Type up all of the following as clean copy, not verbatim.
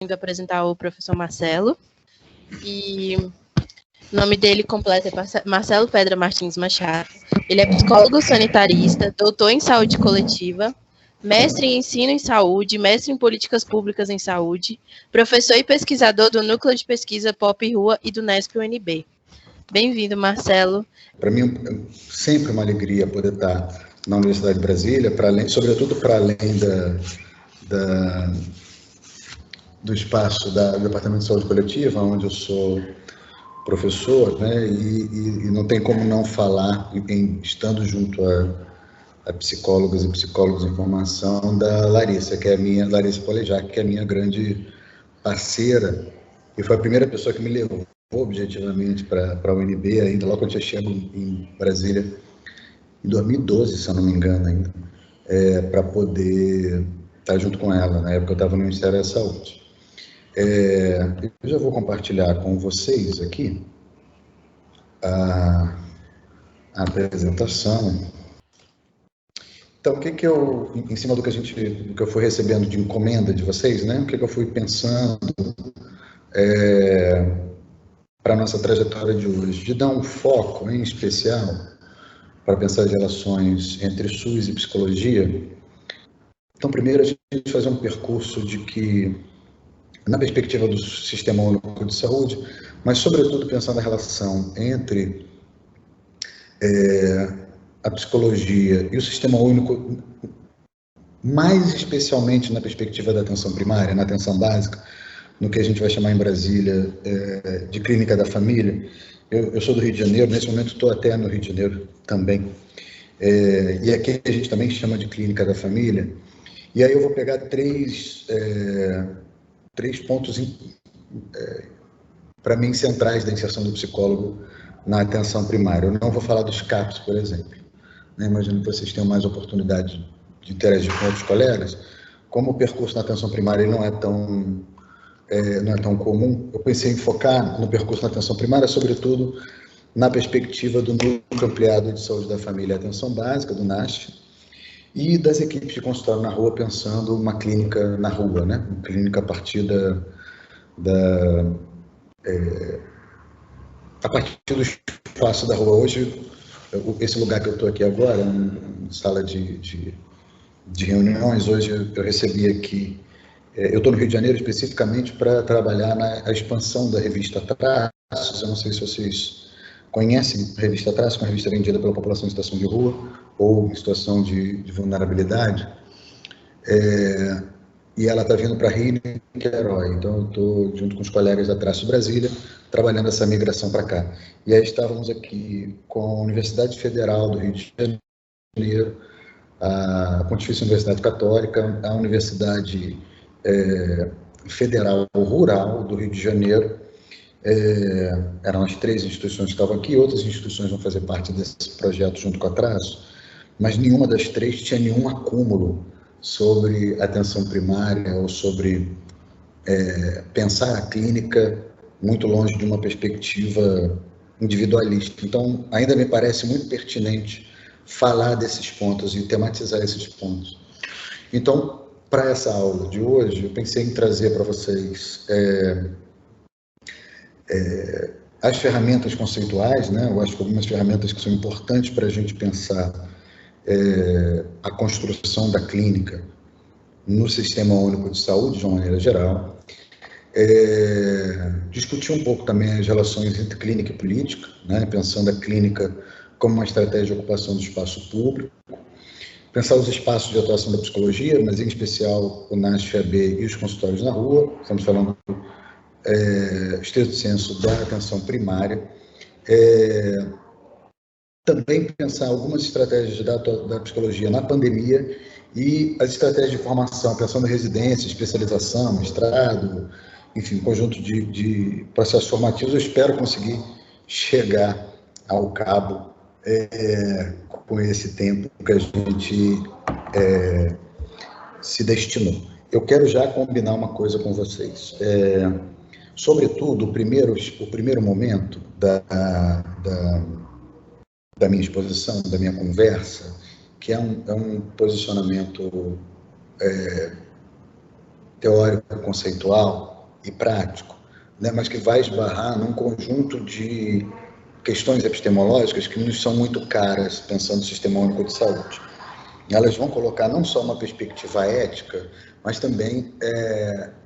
Indo apresentar o professor Marcelo. E o nome dele completo é Marcelo Pedra Martins Machado. Ele é psicólogo sanitarista, doutor em saúde coletiva, mestre em ensino em saúde, mestre em políticas públicas em saúde, professor e pesquisador do Núcleo de Pesquisa Pop Rua e do Nesp-UNB. Bem-vindo, Marcelo. Para mim é sempre uma alegria poder estar na Universidade de Brasília, sobretudo para além do espaço do Departamento de Saúde Coletiva, onde eu sou professor, né, e não tem como não falar, estando junto a psicólogas e psicólogos em formação, da Larissa, Larissa Polejac, que é a minha grande parceira, e foi a primeira pessoa que me levou objetivamente para a UNB, ainda logo quando eu chego em Brasília, em 2012, se eu não me engano ainda, para poder estar junto com ela. Na época eu estava no Ministério da Saúde. Eu já vou compartilhar com vocês aqui a apresentação. Então, o que eu, em cima do que eu fui recebendo de encomenda de vocês, né? O que eu fui pensando para a nossa trajetória de hoje, de dar um foco em especial para pensar as relações entre SUS e psicologia. Então, primeiro, a gente fazer um percurso de que, na perspectiva do Sistema Único de Saúde, mas, sobretudo, pensando na relação entre a psicologia e o Sistema Único, mais especialmente na perspectiva da atenção primária, na atenção básica, no que a gente vai chamar em Brasília de clínica da família. Eu sou do Rio de Janeiro, nesse momento estou até no Rio de Janeiro também, e aqui a gente também chama de clínica da família. E aí eu vou pegar três pontos, para mim, centrais da inserção do psicólogo na atenção primária. Eu não vou falar dos CAPs, por exemplo. Imagino que vocês tenham mais oportunidade de interagir com outros colegas. Como o percurso na atenção primária não é tão comum, eu pensei em focar no percurso na atenção primária, sobretudo na perspectiva do Núcleo Ampliado de Saúde da Família e Atenção Básica, do NASF, e das equipes de consultório na rua, pensando uma clínica na rua, né? Uma clínica a partir a partir do espaço da rua. Hoje, esse lugar que eu estou aqui agora, uma sala de reuniões, hoje eu recebi aqui, eu estou no Rio de Janeiro especificamente para trabalhar na expansão da revista Traços. Eu não sei se vocês conhecem a revista Traços, que é uma revista vendida pela população em situação de rua ou em situação de vulnerabilidade. E ela está vindo para Rio e Niterói. Então, eu estou, junto com os colegas da Traços Brasília, trabalhando essa migração para cá. E aí estávamos aqui com a Universidade Federal do Rio de Janeiro, a Pontifícia Universidade Católica, a Universidade Federal Rural do Rio de Janeiro. Eram as três instituições que estavam aqui, outras instituições vão fazer parte desse projeto junto com a Traços, mas nenhuma das três tinha nenhum acúmulo sobre atenção primária ou sobre pensar a clínica muito longe de uma perspectiva individualista. Então, ainda me parece muito pertinente falar desses pontos e tematizar esses pontos. Então, para essa aula de hoje, eu pensei em trazer para vocês as ferramentas conceituais, né? Eu acho que algumas ferramentas que são importantes para a gente pensar a construção da clínica no Sistema Único de Saúde, de uma maneira geral. Discutir um pouco também as relações entre clínica e política, né? Pensando a clínica como uma estratégia de ocupação do espaço público. Pensar os espaços de atuação da psicologia, mas em especial o NASF-AB e os consultórios na rua. Estamos falando estrito senso da atenção primária. Também pensar algumas estratégias da psicologia na pandemia e as estratégias de formação, pensando em residência, especialização, mestrado, enfim, um conjunto de processos formativos. Eu espero conseguir chegar ao cabo com esse tempo que a gente se destinou. Eu quero já combinar uma coisa com vocês. Sobretudo, o primeiro momento da minha exposição, da minha conversa, que é um posicionamento teórico, conceitual e prático, né, mas que vai esbarrar num conjunto de questões epistemológicas que nos são muito caras, pensando no Sistema Único de Saúde. Elas vão colocar não só uma perspectiva ética, mas também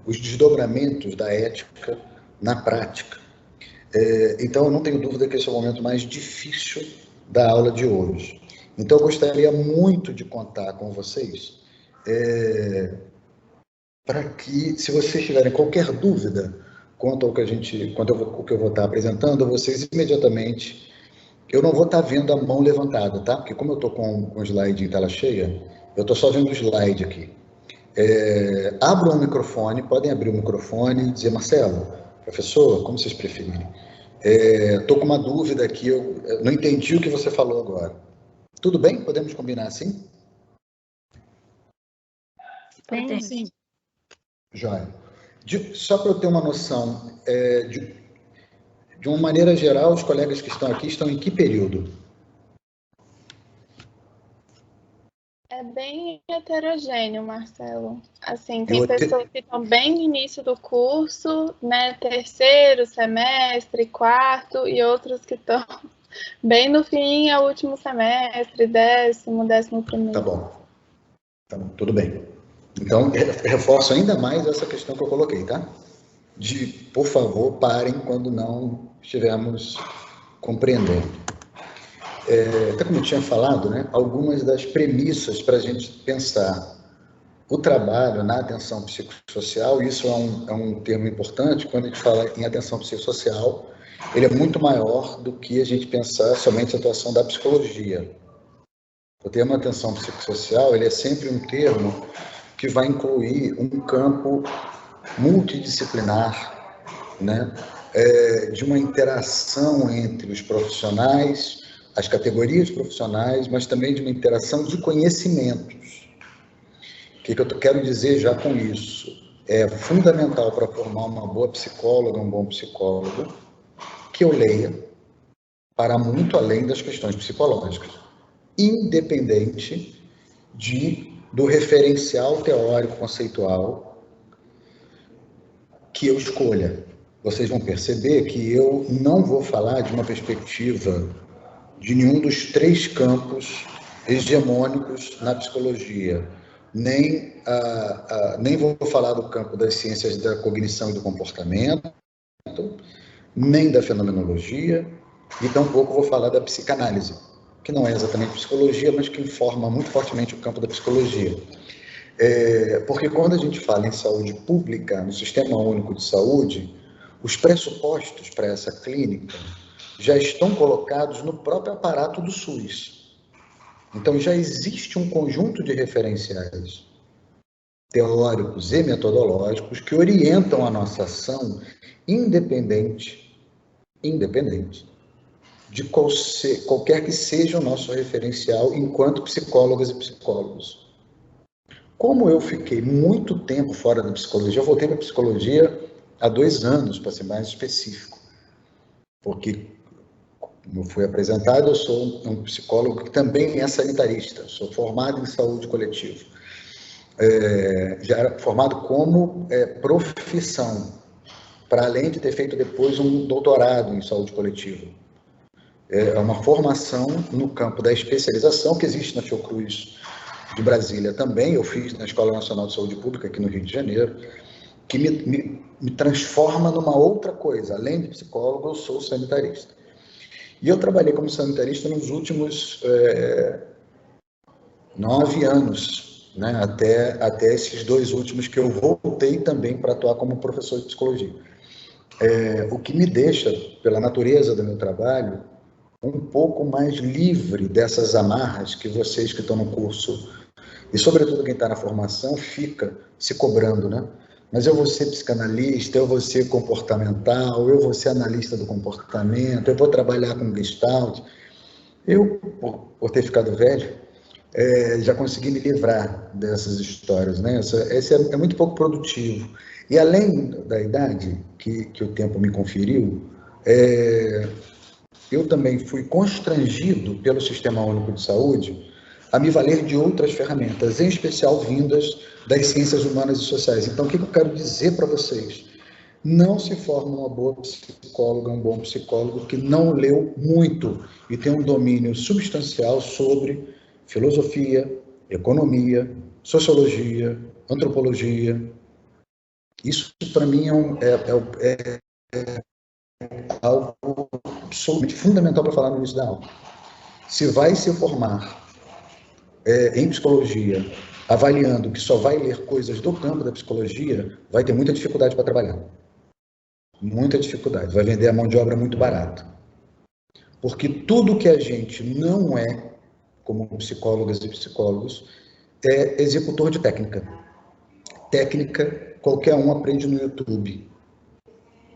os desdobramentos da ética na prática. Então, eu não tenho dúvida que esse é o momento mais difícil da aula de hoje. Então, eu gostaria muito de contar com vocês para que, se vocês tiverem qualquer dúvida quanto ao que eu vou estar apresentando, vocês imediatamente... Eu não vou estar vendo a mão levantada, tá? Porque como eu estou com o slide em tela cheia, eu estou só vendo o slide aqui. Abram o microfone, podem abrir o microfone e dizer, Marcelo, professor, como vocês preferirem. Estou com uma dúvida aqui, eu não entendi o que você falou agora. Tudo bem? Podemos combinar assim? Sim. Joia. Só para eu ter uma noção, de uma maneira geral, os colegas que estão aqui estão em que período? É bem heterogêneo, Marcelo. Assim, tem pessoas que estão bem no início do curso, né, terceiro semestre, quarto, e outros que estão bem no fim, é o último semestre, 11º. Tá bom, tudo bem. Então, reforço ainda mais essa questão que eu coloquei, tá? Por favor, parem quando não estivermos compreendendo. Até como eu tinha falado, né, algumas das premissas para a gente pensar o trabalho na atenção psicossocial, isso é um termo importante, quando a gente fala em atenção psicossocial, ele é muito maior do que a gente pensar somente a atuação da psicologia. O termo atenção psicossocial, ele é sempre um termo que vai incluir um campo multidisciplinar, né, de uma interação entre os profissionais, as categorias profissionais, mas também de uma interação de conhecimentos. O que eu quero dizer já com isso? É fundamental para formar uma boa psicóloga, um bom psicólogo, que eu leia para muito além das questões psicológicas, independente do referencial teórico conceitual que eu escolha. Vocês vão perceber que eu não vou falar de uma perspectiva de nenhum dos 3 campos hegemônicos na psicologia, nem vou falar do campo das ciências da cognição e do comportamento, nem da fenomenologia, e tampouco vou falar da psicanálise, que não é exatamente psicologia, mas que informa muito fortemente o campo da psicologia. Porque quando a gente fala em saúde pública, no Sistema Único de Saúde, os pressupostos para essa clínica já estão colocados no próprio aparato do SUS. Então, já existe um conjunto de referenciais teóricos e metodológicos que orientam a nossa ação independente de qualquer que seja o nosso referencial enquanto psicólogas e psicólogos. Como eu fiquei muito tempo fora da psicologia, eu voltei para a psicologia há 2 anos, para ser mais específico, porque, como foi apresentado, eu sou um psicólogo que também é sanitarista, sou formado em saúde coletiva, já era formado como profissão, para além de ter feito depois um doutorado em saúde coletiva. É uma formação no campo da especialização que existe na Fiocruz de Brasília também, eu fiz na Escola Nacional de Saúde Pública aqui no Rio de Janeiro, que me transforma numa outra coisa. Além de psicólogo, eu sou sanitarista. E eu trabalhei como sanitarista nos últimos 9 anos, né, até esses 2 últimos que eu voltei também para atuar como professor de psicologia. O que me deixa, pela natureza do meu trabalho, um pouco mais livre dessas amarras que vocês que estão no curso, e sobretudo quem está na formação, fica se cobrando, né? Mas eu vou ser psicanalista, eu vou ser comportamental, eu vou ser analista do comportamento, eu vou trabalhar com Gestalt. Eu, por ter ficado velho, já consegui me livrar dessas histórias, né? Esse é muito pouco produtivo. E além da idade que o tempo me conferiu, eu também fui constrangido pelo Sistema Único de Saúde a me valer de outras ferramentas, em especial vindas das ciências humanas e sociais. Então, o que eu quero dizer para vocês? Não se forma uma boa psicóloga, um bom psicólogo que não leu muito e tem um domínio substancial sobre filosofia, economia, sociologia, antropologia. Isso, para mim, é algo absolutamente fundamental para falar no início da aula. Se vai se formar em psicologia, avaliando que só vai ler coisas do campo da psicologia, vai ter muita dificuldade para trabalhar. Muita dificuldade. Vai vender a mão de obra muito barata. Porque tudo que a gente não é, como psicólogas e psicólogos, é executor de técnica. Técnica, qualquer um aprende no YouTube.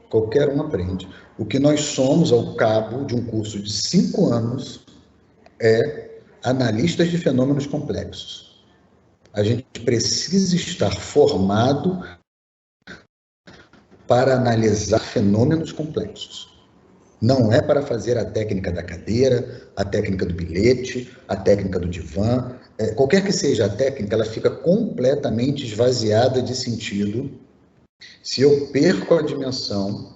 Qualquer um aprende. O que nós somos, ao cabo de um curso de 5 anos, é analistas de fenômenos complexos. A gente precisa estar formado para analisar fenômenos complexos. Não é para fazer a técnica da cadeira, a técnica do bilhete, a técnica do divã. Qualquer que seja a técnica, ela fica completamente esvaziada de sentido se eu perco a dimensão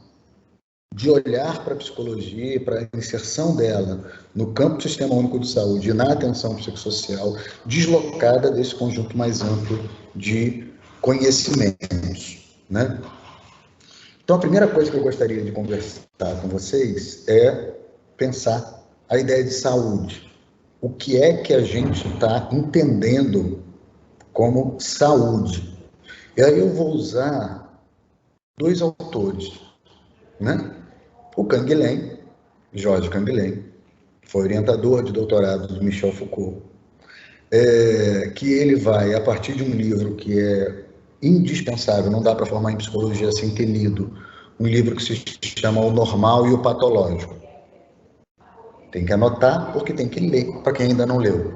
de olhar para a psicologia e para a inserção dela no campo do Sistema Único de Saúde e na atenção psicossocial, deslocada desse conjunto mais amplo de conhecimentos, né? Então, a primeira coisa que eu gostaria de conversar com vocês é pensar a ideia de saúde. O que é que a gente está entendendo como saúde? E aí eu vou usar 2 autores, né? O Canguilhem, Jorge Canguilhem, foi orientador de doutorado do Michel Foucault, que ele vai, a partir de um livro que é indispensável, não dá para formar em psicologia sem ter lido, um livro que se chama O Normal e o Patológico. Tem que anotar, porque tem que ler, para quem ainda não leu,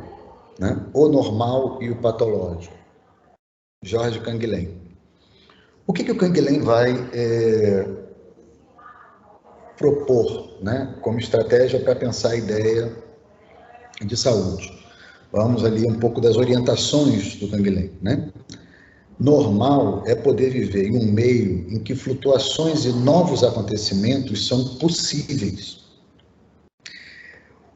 né? O Normal e o Patológico, Jorge Canguilhem. O que o Canguilhem vai propor, né, como estratégia para pensar a ideia de saúde? Vamos ali um pouco das orientações do Canguilhem, né? Normal é poder viver em um meio em que flutuações e novos acontecimentos são possíveis.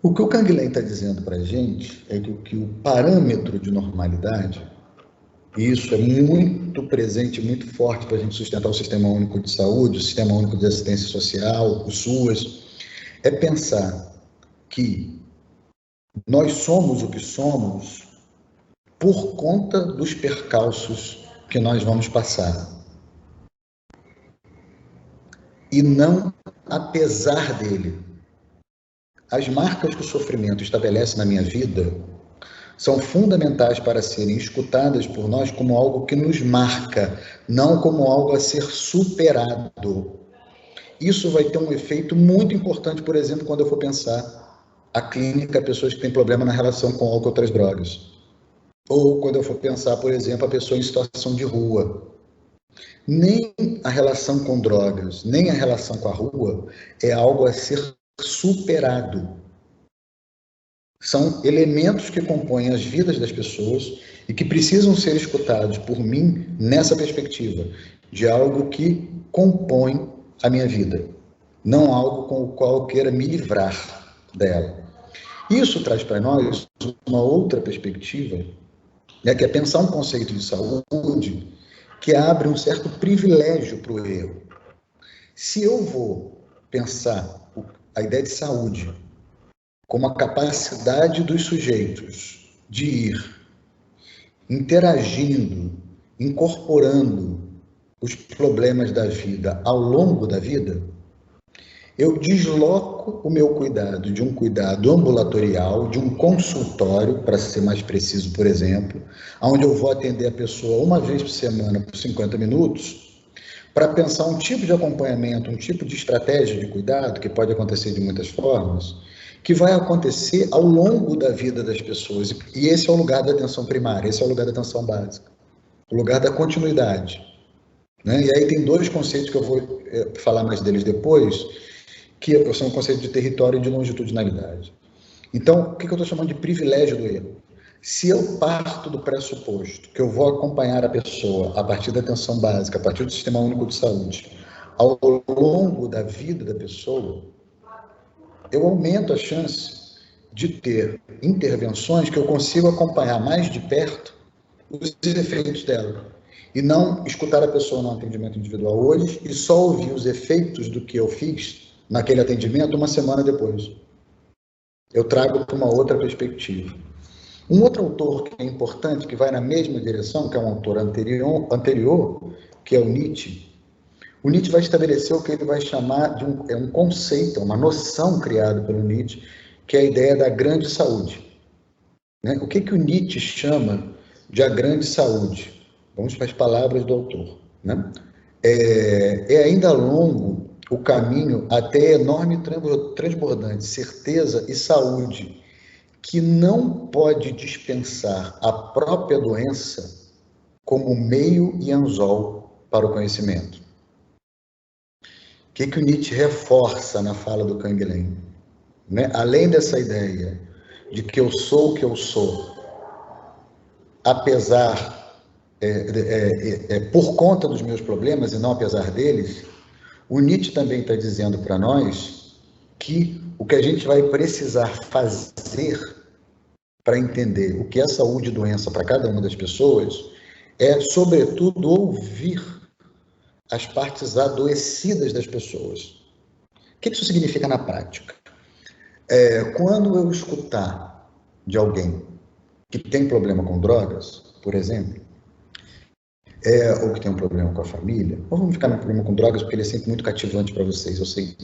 O que o Canguilhem está dizendo para a gente é que o parâmetro de normalidade, e isso é muito presente, muito forte para a gente sustentar o Sistema Único de Saúde, o Sistema Único de Assistência Social, o SUAS, é pensar que nós somos o que somos por conta dos percalços que nós vamos passar. E não apesar dele. As marcas que o sofrimento estabelece na minha vida são fundamentais para serem escutadas por nós como algo que nos marca, não como algo a ser superado. Isso vai ter um efeito muito importante, por exemplo, quando eu for pensar a clínica, pessoas que têm problema na relação com álcool e outras drogas. Ou quando eu for pensar, por exemplo, a pessoa em situação de rua. Nem a relação com drogas, nem a relação com a rua é algo a ser superado. São elementos que compõem as vidas das pessoas e que precisam ser escutados por mim nessa perspectiva, de algo que compõe a minha vida, não algo com o qual eu queira me livrar dela. Isso traz para nós uma outra perspectiva, que é pensar um conceito de saúde que abre um certo privilégio para o erro. Se eu vou pensar a ideia de saúde como a capacidade dos sujeitos de ir interagindo, incorporando os problemas da vida ao longo da vida, eu desloco o meu cuidado de um cuidado ambulatorial, de um consultório, para ser mais preciso, por exemplo, onde eu vou atender a pessoa uma vez por semana por 50 minutos, para pensar um tipo de acompanhamento, um tipo de estratégia de cuidado, que pode acontecer de muitas formas, que vai acontecer ao longo da vida das pessoas. E esse é o lugar da atenção primária, esse é o lugar da atenção básica, o lugar da continuidade, né? E aí tem 2 conceitos que eu vou falar mais deles depois, que são o conceito de território e de longitudinalidade. Então, o que eu estou chamando de privilégio do erro? Se eu parto do pressuposto que eu vou acompanhar a pessoa a partir da atenção básica, a partir do Sistema Único de Saúde, ao longo da vida da pessoa, eu aumento a chance de ter intervenções que eu consigo acompanhar mais de perto os efeitos dela. E não escutar a pessoa no atendimento individual hoje e só ouvir os efeitos do que eu fiz naquele atendimento uma semana depois. Eu trago para uma outra perspectiva. Um outro autor que é importante, que vai na mesma direção, que é um autor anterior, que é o Nietzsche. O Nietzsche vai estabelecer o que ele vai chamar de um conceito, uma noção criada pelo Nietzsche, que é a ideia da grande saúde. Né? O que o Nietzsche chama de a grande saúde? Vamos para as palavras do autor. Né? É ainda longo o caminho até a enorme transbordante certeza e saúde que não pode dispensar a própria doença como meio e anzol para o conhecimento. O que o Nietzsche reforça na fala do Canguilhem? Né? Além dessa ideia de que eu sou o que eu sou, apesar, por conta dos meus problemas e não apesar deles, o Nietzsche também está dizendo para nós que o que a gente vai precisar fazer para entender o que é saúde e doença para cada uma das pessoas é, sobretudo, ouvir as partes adoecidas das pessoas. O que isso significa na prática? Quando eu escutar de alguém que tem problema com drogas, por exemplo, ou que tem um problema com a família, ou vamos ficar no problema com drogas porque ele é sempre muito cativante para vocês, eu sei.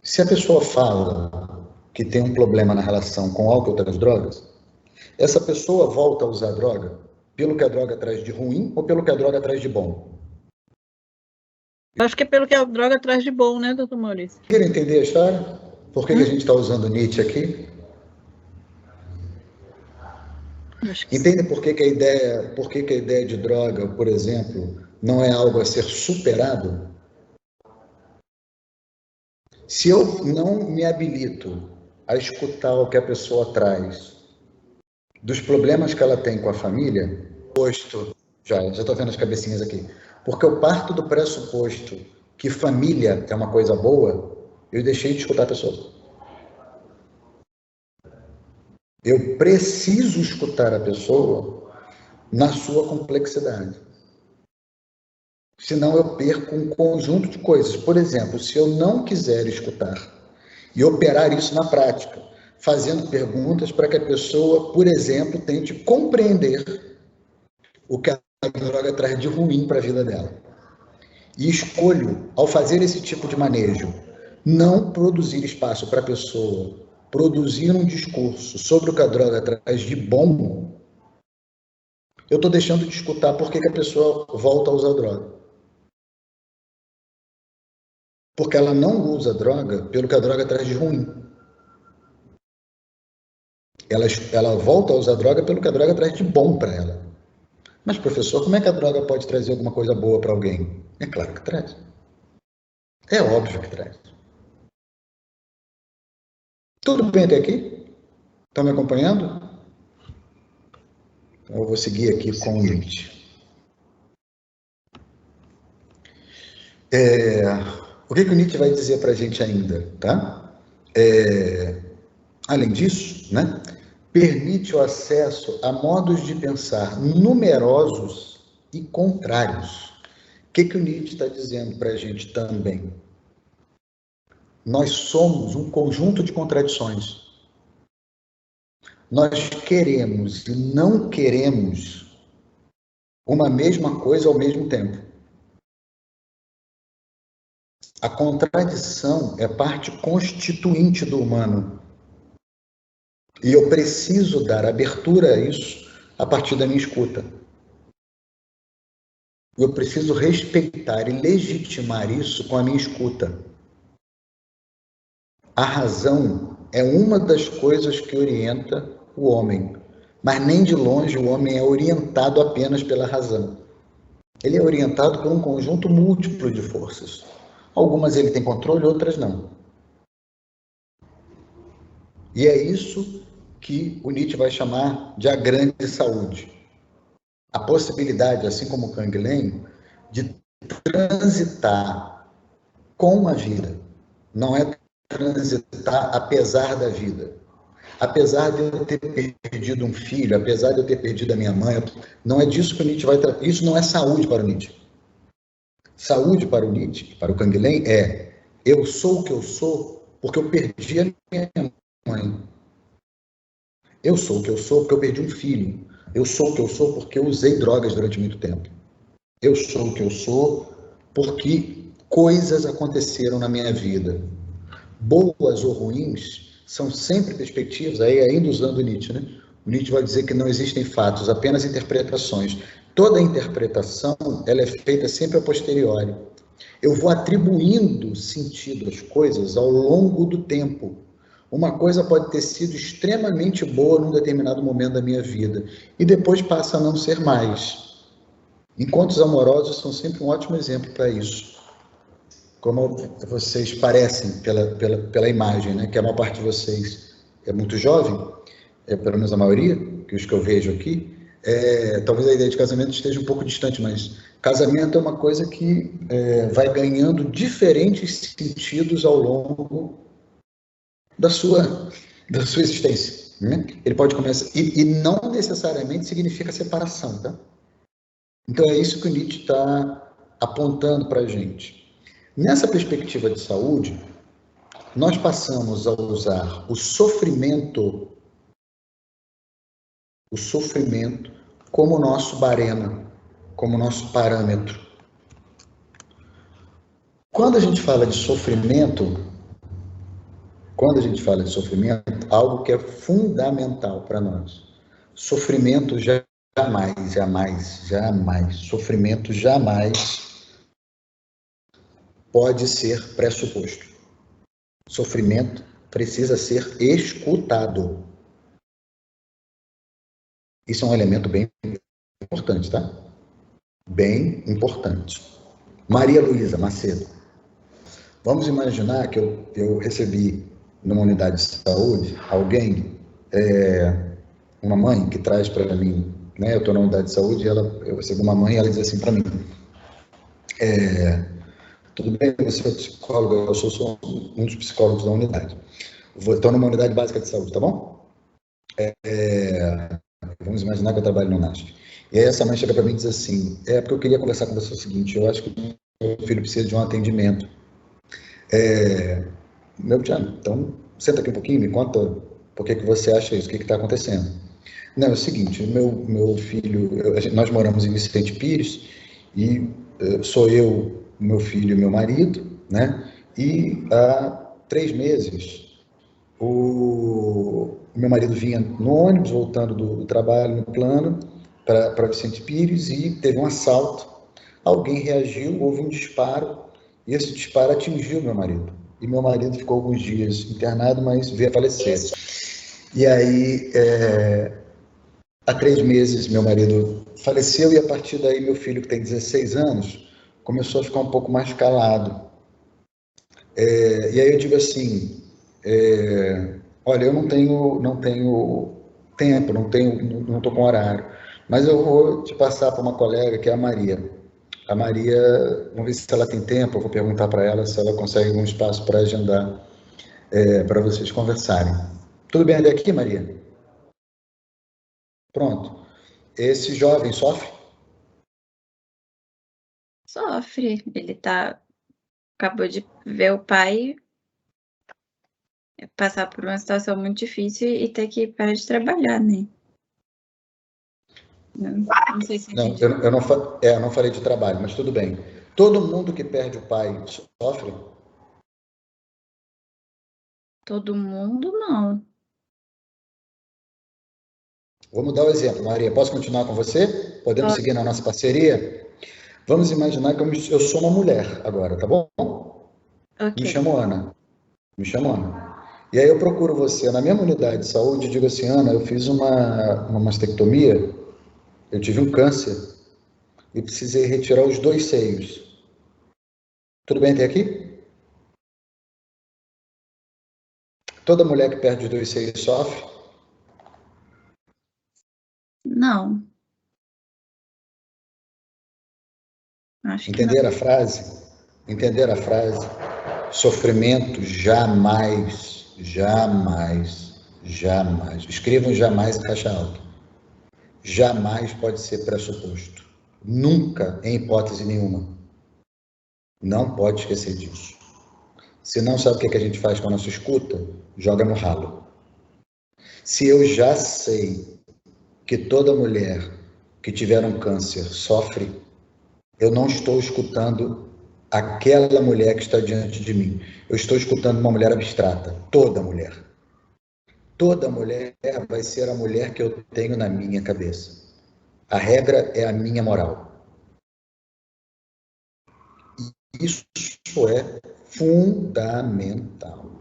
Se a pessoa fala que tem um problema na relação com álcool ou outras drogas, essa pessoa volta a usar a droga pelo que a droga traz de ruim ou pelo que a droga traz de bom? Eu acho que é pelo que a droga traz de bom, né, doutor Maurício? Quer entender a história? Por que a gente está usando Nietzsche aqui? Entende por que a ideia de droga, por exemplo, não é algo a ser superado? Se eu não me habilito a escutar o que a pessoa traz dos problemas que ela tem com a família, já estou vendo as cabecinhas aqui, porque eu parto do pressuposto que família é uma coisa boa, eu deixei de escutar a pessoa. Eu preciso escutar a pessoa na sua complexidade. Senão eu perco um conjunto de coisas. Por exemplo, se eu não quiser escutar e operar isso na prática, fazendo perguntas para que a pessoa, por exemplo, tente compreender o que a droga traz de ruim para a vida dela. E escolho, ao fazer esse tipo de manejo, não produzir espaço para a pessoa produzir um discurso sobre o que a droga traz de bom, eu estou deixando de escutar por que a pessoa volta a usar droga. Porque ela não usa droga pelo que a droga traz de ruim. Ela volta a usar droga pelo que a droga traz de bom para ela. Mas, professor, como é que a droga pode trazer alguma coisa boa para alguém? É claro que traz. É óbvio que traz. Tudo bem até aqui? Estão me acompanhando? Então, eu vou seguir aqui com o Nietzsche. O que o Nietzsche vai dizer para a gente ainda? Tá? Além disso, né, permite o acesso a modos de pensar numerosos e contrários. O que o Nietzsche está dizendo para a gente também? Nós somos um conjunto de contradições. Nós queremos e não queremos uma mesma coisa ao mesmo tempo. A contradição é parte constituinte do humano. E eu preciso dar abertura a isso a partir da minha escuta. Eu preciso respeitar e legitimar isso com a minha escuta. A razão é uma das coisas que orienta o homem, mas nem de longe o homem é orientado apenas pela razão. Ele é orientado por um conjunto múltiplo de forças. Algumas ele tem controle, outras não. E é isso que o Nietzsche vai chamar de a grande saúde. A possibilidade, assim como o Canguilhem, de transitar com a vida. Não é transitar apesar da vida. Apesar de eu ter perdido um filho, apesar de eu ter perdido a minha mãe, não é disso que o Nietzsche vai tratar. Isso não é saúde para o Nietzsche. Saúde para o Nietzsche, para o Canguilhem, é eu sou o que eu sou porque eu perdi a minha mãe. Eu sou o que eu sou porque eu perdi um filho. Eu sou o que eu sou porque eu usei drogas durante muito tempo. Eu sou o que eu sou porque coisas aconteceram na minha vida. Boas ou ruins são sempre perspectivas, aí ainda usando Nietzsche, né? O Nietzsche vai dizer que não existem fatos, apenas interpretações. Toda interpretação, ela é feita sempre a posteriori. Eu vou atribuindo sentido às coisas ao longo do tempo. Uma coisa pode ter sido extremamente boa num determinado momento da minha vida e depois passa a não ser mais. Encontros amorosos são sempre um ótimo exemplo para isso. Como vocês parecem pela imagem, né? Que a maior parte de vocês é muito jovem, pelo menos a maioria, que os que eu vejo aqui, talvez a ideia de casamento esteja um pouco distante, mas casamento é uma coisa que vai ganhando diferentes sentidos ao longo da sua existência. Né? Ele pode começar, e não necessariamente significa separação, tá? Então é isso que o Nietzsche está apontando para a gente. Nessa perspectiva de saúde, nós passamos a usar o sofrimento como nosso barema, como nosso parâmetro. Quando a gente fala de sofrimento, algo que é fundamental para nós. Sofrimento sofrimento jamais pode ser pressuposto. Sofrimento precisa ser escutado. Isso é um elemento bem importante, tá? Bem importante. Maria Luísa Macedo. Vamos imaginar que eu recebi numa unidade de saúde alguém, uma mãe que traz para mim, né? Eu estou na unidade de saúde e eu recebi uma mãe e ela diz assim para mim, tudo bem, você é psicólogo, eu sou um dos psicólogos da unidade. Estou numa unidade básica de saúde, tá bom? Vamos imaginar que eu trabalho no NASP. E aí essa mãe chega para mim e diz assim, porque eu queria conversar com você o seguinte, eu acho que meu filho precisa de um atendimento. Meu Tiago, então senta aqui um pouquinho, me conta por que você acha isso, o que está acontecendo. Não, é o seguinte, meu filho, nós moramos em Vicente Pires e sou eu, meu filho e meu marido, né? E há 3 meses o meu marido vinha no ônibus, voltando do trabalho no plano, para Vicente Pires, e teve um assalto. Alguém reagiu, houve um disparo, e esse disparo atingiu meu marido. E meu marido ficou alguns dias internado, mas veio a falecer. E aí, há 3 meses, meu marido faleceu, e a partir daí, meu filho, que tem 16 anos, começou a ficar um pouco mais calado. E aí eu digo assim, olha, eu não tenho tempo, não estou com horário, mas eu vou te passar para uma colega que é a Maria. A Maria, vamos ver se ela tem tempo, eu vou perguntar para ela se ela consegue um espaço para agendar, para vocês conversarem. Tudo bem até aqui, Maria? Pronto. Esse jovem sofre? Sofre. Ele acabou de ver o pai passar por uma situação muito difícil e ter que parar de trabalhar, né? Não sei se não, eu não falei de trabalho, mas tudo bem. Todo mundo que perde o pai sofre? Todo mundo, não. Vamos dar o exemplo, Maria. Posso continuar com você? Podemos seguir na nossa parceria? Vamos imaginar que eu sou uma mulher agora, tá bom? Okay. Me chamo Ana. E aí eu procuro você na mesma unidade de saúde e digo assim, Ana, eu fiz uma mastectomia, eu tive um câncer e precisei retirar os 2 seios. Tudo bem até aqui? Toda mulher que perde os 2 seios sofre? Não. Acho que não. Entenderam a frase? Entenderam a frase? Sofrimento jamais, jamais, jamais. Escrevam jamais em caixa alta. Jamais pode ser pressuposto. Nunca, em hipótese nenhuma. Não pode esquecer disso. Se não sabe o que a gente faz com a nossa escuta, joga no ralo. Se eu já sei que toda mulher que tiver um câncer sofre, eu não estou escutando aquela mulher que está diante de mim. Eu estou escutando uma mulher abstrata. Toda mulher. Toda mulher vai ser a mulher que eu tenho na minha cabeça. A regra é a minha moral. Isso é fundamental.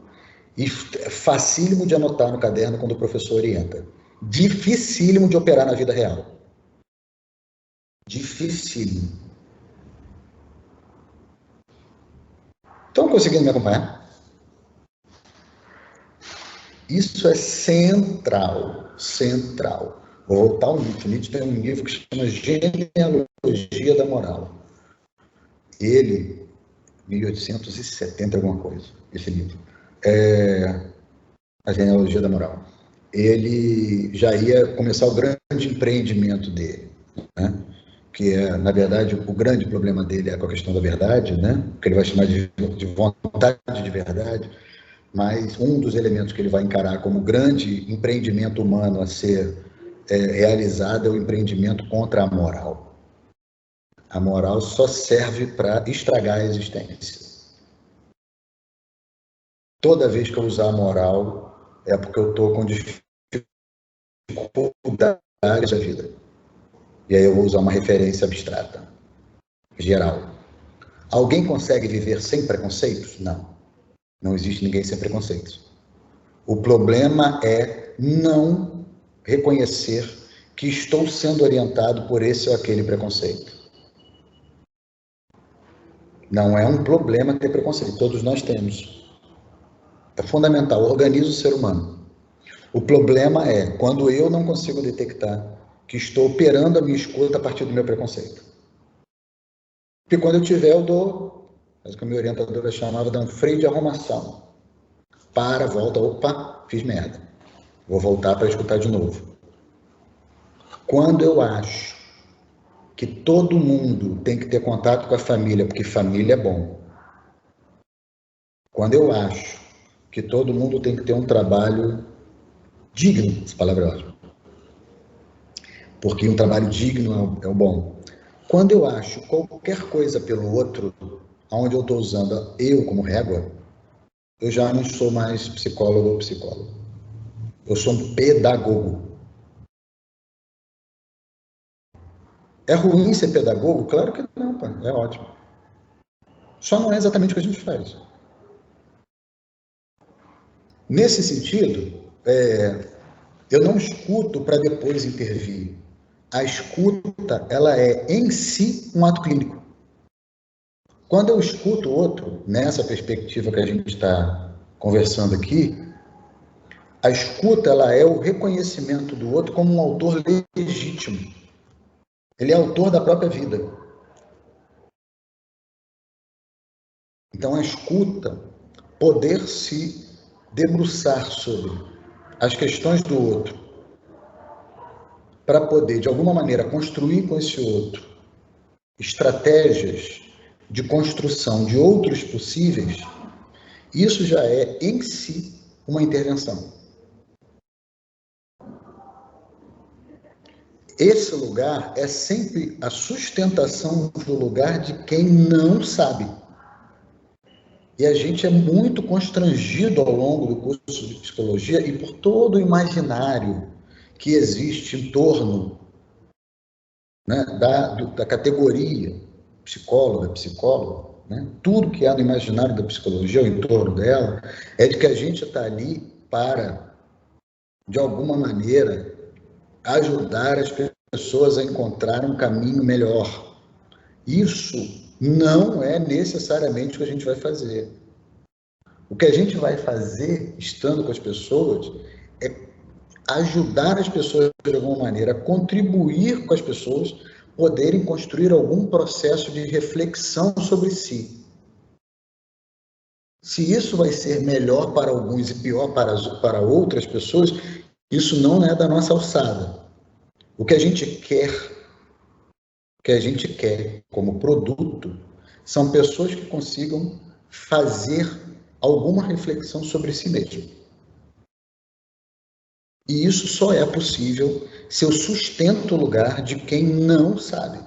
E facílimo de anotar no caderno quando o professor orienta. Dificílimo de operar na vida real. Dificílimo. Estão conseguindo me acompanhar? Isso é central. Central. Vou voltar ao Nietzsche. Nietzsche tem um livro que chama Genealogia da Moral. Ele, 1870 alguma coisa, esse livro. A Genealogia da Moral. Ele já ia começar o grande empreendimento dele, né? Que é, na verdade, o grande problema dele é com a questão da verdade, né? Que ele vai chamar de vontade de verdade, mas um dos elementos que ele vai encarar como grande empreendimento humano a ser realizado é o empreendimento contra a moral. A moral só serve para estragar a existência. Toda vez que eu usar a moral, é porque eu estou com dificuldades da vida. E aí eu vou usar uma referência abstrata, geral. Alguém consegue viver sem preconceitos? Não. Não existe ninguém sem preconceitos. O problema é não reconhecer que estou sendo orientado por esse ou aquele preconceito. Não é um problema ter preconceito, todos nós temos. É fundamental, organiza o ser humano. O problema é quando eu não consigo detectar que estou operando a minha escuta a partir do meu preconceito. Porque quando eu tiver, eu dou, mas que a minha orientadora chamava de um freio de arrumação. Para, volta, opa, fiz merda. Vou voltar para escutar de novo. Quando eu acho que todo mundo tem que ter contato com a família, porque família é bom. Quando eu acho que todo mundo tem que ter um trabalho digno, essa palavra é ótima, porque um trabalho digno é o bom. Quando eu acho qualquer coisa pelo outro, onde eu estou usando eu como régua, eu já não sou mais psicólogo ou psicólogo. Eu sou um pedagogo. É ruim ser pedagogo? Claro que não, pá. É ótimo. Só não é exatamente o que a gente faz. Nesse sentido, eu não escuto para depois intervir. A escuta, ela é em si um ato clínico. Quando eu escuto o outro, nessa perspectiva que a gente está conversando aqui, a escuta, ela é o reconhecimento do outro como um autor legítimo. Ele é autor da própria vida. Então, a escuta, poder se debruçar sobre as questões do outro, para poder, de alguma maneira, construir com esse outro estratégias de construção de outros possíveis, isso já é, em si, uma intervenção. Esse lugar é sempre a sustentação do lugar de quem não sabe. E a gente é muito constrangido ao longo do curso de psicologia e por todo o imaginário que existe em torno, né, da categoria psicóloga, psicólogo, né, tudo que há no imaginário da psicologia, ao entorno dela, é de que a gente está ali para, de alguma maneira, ajudar as pessoas a encontrar um caminho melhor. Isso não é necessariamente o que a gente vai fazer. O que a gente vai fazer, estando com as pessoas, é ajudar as pessoas, de alguma maneira, a contribuir com as pessoas, poderem construir algum processo de reflexão sobre si. Se isso vai ser melhor para alguns e pior para outras pessoas, isso não é da nossa alçada. O que a gente quer como produto são pessoas que consigam fazer alguma reflexão sobre si mesmo. E isso só é possível se eu sustento o lugar de quem não sabe,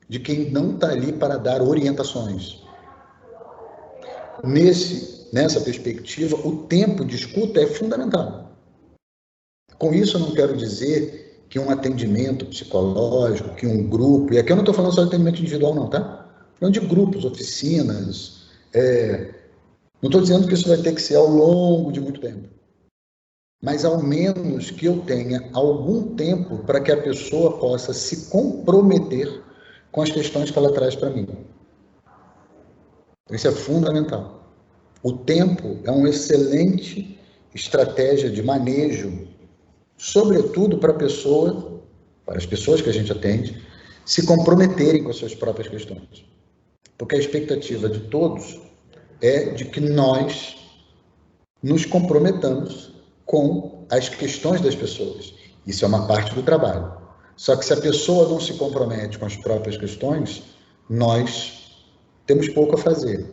de quem não está ali para dar orientações. Nessa perspectiva, o tempo de escuta é fundamental. Com isso, eu não quero dizer que um atendimento psicológico, que um grupo, e aqui eu não estou falando só de atendimento individual, não, tá? Falando de grupos, oficinas, não estou dizendo que isso vai ter que ser ao longo de muito tempo, mas ao menos que eu tenha algum tempo para que a pessoa possa se comprometer com as questões que ela traz para mim. Isso é fundamental. O tempo é uma excelente estratégia de manejo, sobretudo para as pessoas que a gente atende, se comprometerem com as suas próprias questões. Porque a expectativa de todos é de que nós nos comprometamos com as questões das pessoas. Isso é uma parte do trabalho. Só que se a pessoa não se compromete com as próprias questões, nós temos pouco a fazer,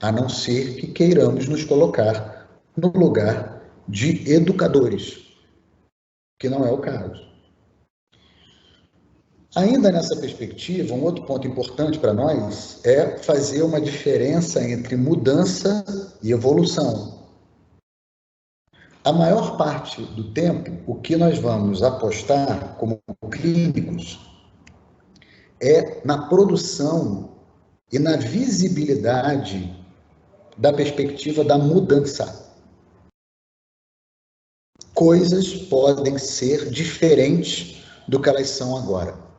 a não ser que queiramos nos colocar no lugar de educadores, que não é o caso. Ainda nessa perspectiva, um outro ponto importante para nós é fazer uma diferença entre mudança e evolução. A maior parte do tempo, o que nós vamos apostar como clínicos é na produção e na visibilidade da perspectiva da mudança. Coisas podem ser diferentes do que elas são agora.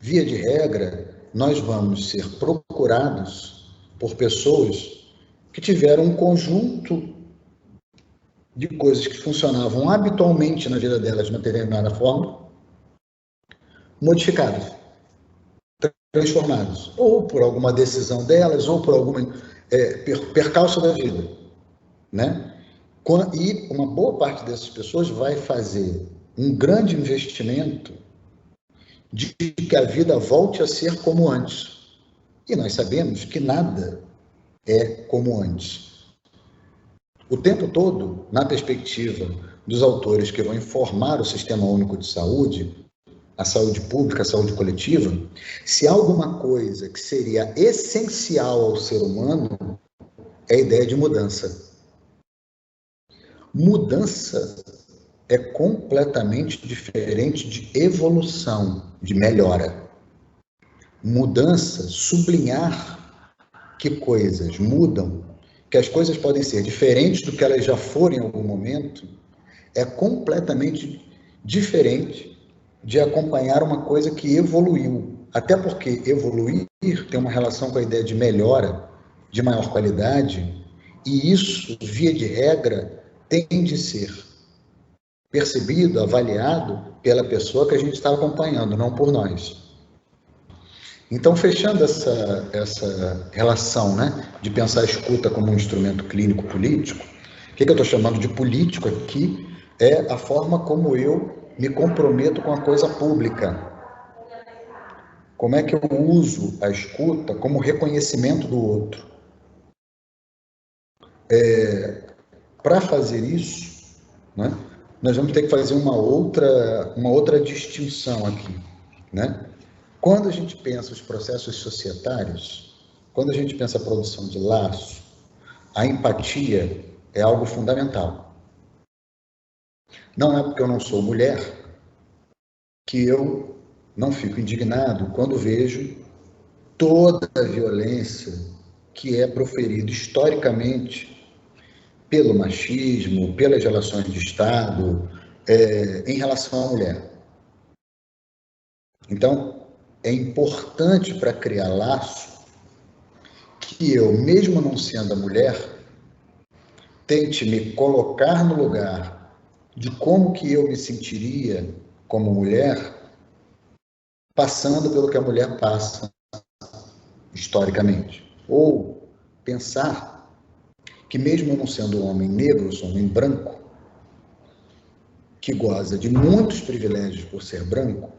Via de regra, nós vamos ser procurados por pessoas que tiveram um conjunto de coisas que funcionavam habitualmente na vida delas de uma determinada forma, modificadas, transformadas, ou por alguma decisão delas, ou por algum percalço da vida, né? E uma boa parte dessas pessoas vai fazer um grande investimento de que a vida volte a ser como antes. E nós sabemos que nada é como antes. O tempo todo, na perspectiva dos autores que vão informar o Sistema Único de Saúde, a saúde pública, a saúde coletiva, se há alguma coisa que seria essencial ao ser humano, é a ideia de mudança. Mudança é completamente diferente de evolução, de melhora. Mudança, sublinhar que coisas mudam, que as coisas podem ser diferentes do que elas já foram em algum momento, é completamente diferente de acompanhar uma coisa que evoluiu. Até porque evoluir tem uma relação com a ideia de melhora, de maior qualidade, e isso, via de regra, tem de ser percebido, avaliado pela pessoa que a gente está acompanhando, não por nós. Então, fechando essa relação, né, de pensar a escuta como um instrumento clínico-político, o que eu estou chamando de político aqui é a forma como eu me comprometo com a coisa pública. Como é que eu uso a escuta como reconhecimento do outro? Para fazer isso, né, nós vamos ter que fazer uma outra distinção aqui, né? Quando a gente pensa os processos societários, quando a gente pensa a produção de laço, a empatia é algo fundamental. Não é porque eu não sou mulher que eu não fico indignado quando vejo toda a violência que é proferida historicamente pelo machismo, pelas relações de Estado, em relação à mulher. Então, é importante para criar laço que eu, mesmo não sendo a mulher, tente me colocar no lugar de como que eu me sentiria como mulher, passando pelo que a mulher passa historicamente. Ou pensar que mesmo eu não sendo um homem negro, eu sou um homem branco, que goza de muitos privilégios por ser branco,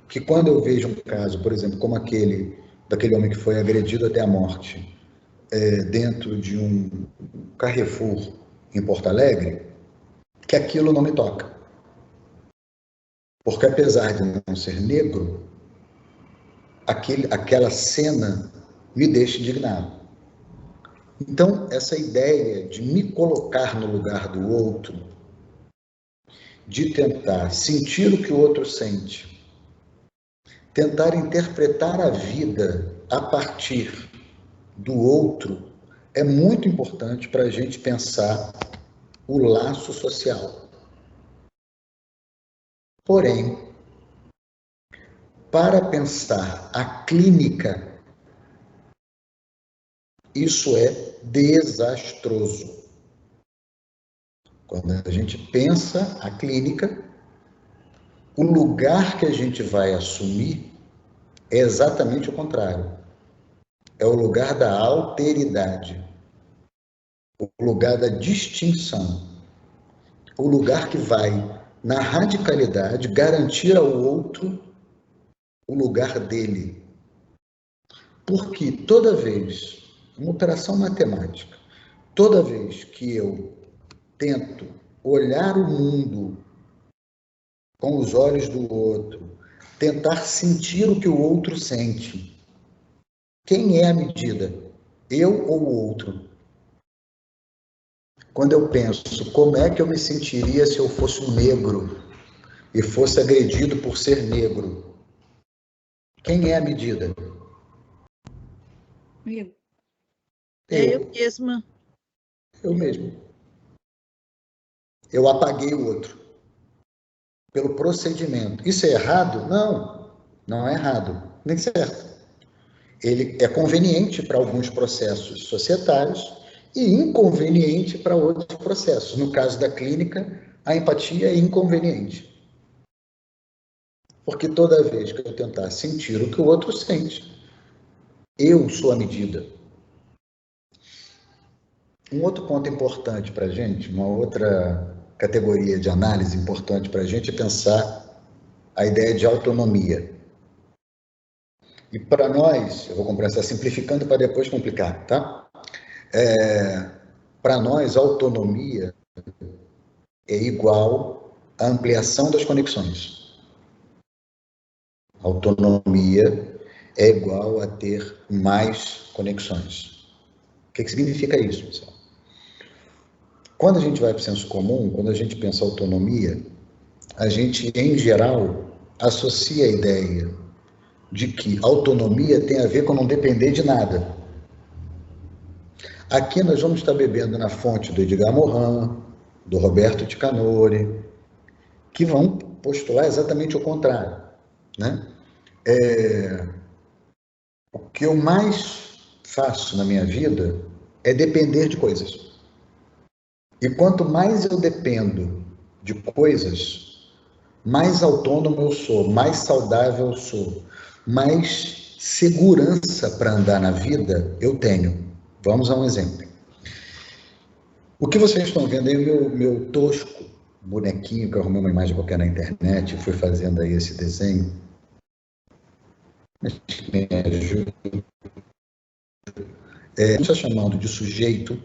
que quando eu vejo um caso, por exemplo, como daquele homem que foi agredido até a morte, dentro de um Carrefour em Porto Alegre, que aquilo não me toca. Porque apesar de não ser negro, aquela cena me deixa indignado. Então, essa ideia de me colocar no lugar do outro, de tentar sentir o que o outro sente, tentar interpretar a vida a partir do outro, é muito importante para a gente pensar o laço social. Porém, para pensar a clínica, isso é desastroso. Quando a gente pensa a clínica, o lugar que a gente vai assumir é exatamente o contrário. É o lugar da alteridade, o lugar da distinção, o lugar que vai, na radicalidade, garantir ao outro o lugar dele. Porque toda vez, uma operação matemática, toda vez que eu tento olhar o mundo com os olhos do outro, tentar sentir o que o outro sente, quem é a medida? Eu ou o outro? Quando eu penso, como é que eu me sentiria se eu fosse um negro e fosse agredido por ser negro? Quem é a medida? Eu mesma. Eu mesmo. Eu apaguei o outro pelo procedimento. Isso é errado? Não, não é errado, nem certo. Ele é conveniente para alguns processos societários e inconveniente para outros processos. No caso da clínica, a empatia é inconveniente. Porque toda vez que eu tentar sentir o que o outro sente, eu sou a medida. Um outro ponto importante para a gente, uma outra categoria de análise importante para a gente é pensar a ideia de autonomia. E para nós, eu vou começar simplificando para depois complicar, tá? Para nós, autonomia é igual à ampliação das conexões. Autonomia é igual a ter mais conexões. O que significa isso, pessoal? Quando a gente vai para o senso comum, quando a gente pensa autonomia, a gente, em geral, associa a ideia de que autonomia tem a ver com não depender de nada. Aqui nós vamos estar bebendo na fonte do Edgar Morin, do Roberto Ticanori, que vão postular exatamente o contrário, né? O que eu mais faço na minha vida é depender de coisas. E quanto mais eu dependo de coisas, mais autônomo eu sou, mais saudável eu sou, mais segurança para andar na vida eu tenho. Vamos a um exemplo. O que vocês estão vendo aí, o meu tosco bonequinho, que eu arrumei uma imagem qualquer na internet, fui fazendo aí esse desenho. Me ajuda. Está chamando de sujeito,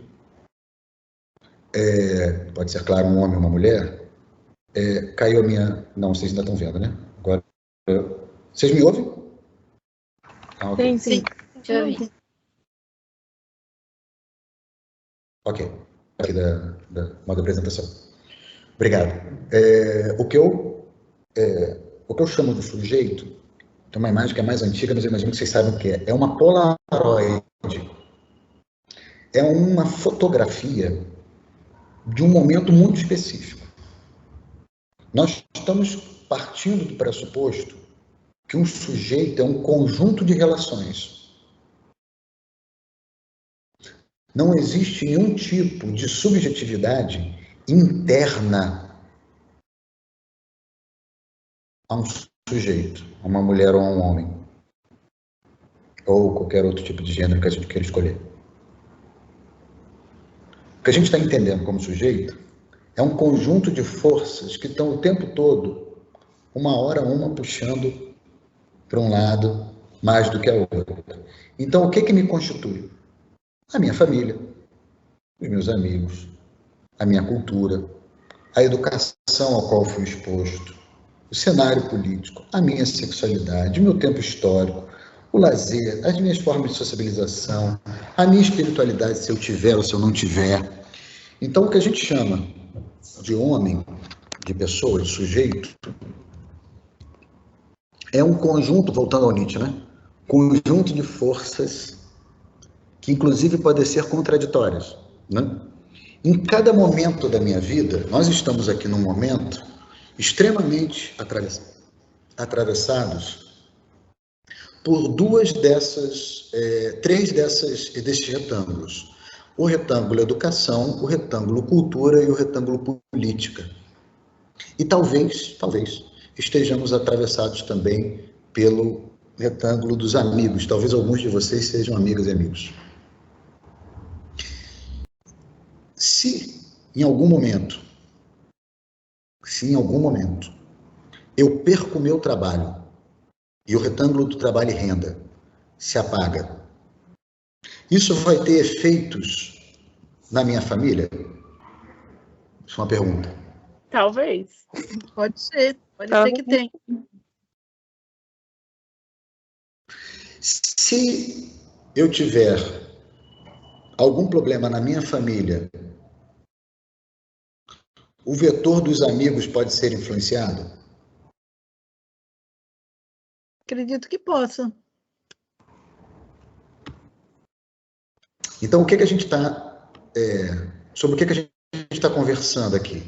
pode ser, claro, um homem ou uma mulher. Caiu a minha... Não, vocês ainda estão vendo, né? Agora, vocês me ouvem? Okay. Sim. Deixa eu ver. Ok. Aqui da modo de apresentação. Obrigado. O que eu chamo de sujeito, tem uma imagem que é mais antiga, mas eu imagino que vocês sabem o que é. É uma Polaroid. É uma fotografia de um momento muito específico. Nós estamos partindo do pressuposto que um sujeito é um conjunto de relações. Não existe nenhum tipo de subjetividade interna a um sujeito, a uma mulher ou a um homem, ou qualquer outro tipo de gênero que a gente queira escolher. O que a gente está entendendo como sujeito é um conjunto de forças que estão o tempo todo, uma hora uma puxando para um lado mais do que a outra. Então, o que me constitui? A minha família, os meus amigos, a minha cultura, a educação ao qual fui exposto, o cenário político, a minha sexualidade, o meu tempo histórico, o lazer, as minhas formas de sociabilização, a minha espiritualidade, se eu tiver ou se eu não tiver. Então, o que a gente chama de homem, de pessoa, de sujeito, é um conjunto, voltando ao Nietzsche, né? Conjunto de forças que, inclusive, podem ser contraditórias, né? Em cada momento da minha vida, nós estamos aqui num momento extremamente atravessados por três desses retângulos. O retângulo educação, o retângulo cultura e o retângulo política. E talvez estejamos atravessados também pelo retângulo dos amigos. Talvez alguns de vocês sejam amigas e amigos. Se em algum momento eu perco o meu trabalho e o retângulo do trabalho e renda se apaga, isso vai ter efeitos na minha família? Isso é uma pergunta. Talvez. Pode ser que tenha. Se eu tiver algum problema na minha família, o vetor dos amigos pode ser influenciado? Acredito que possa. Então, o que a gente está... sobre o que a gente está conversando aqui?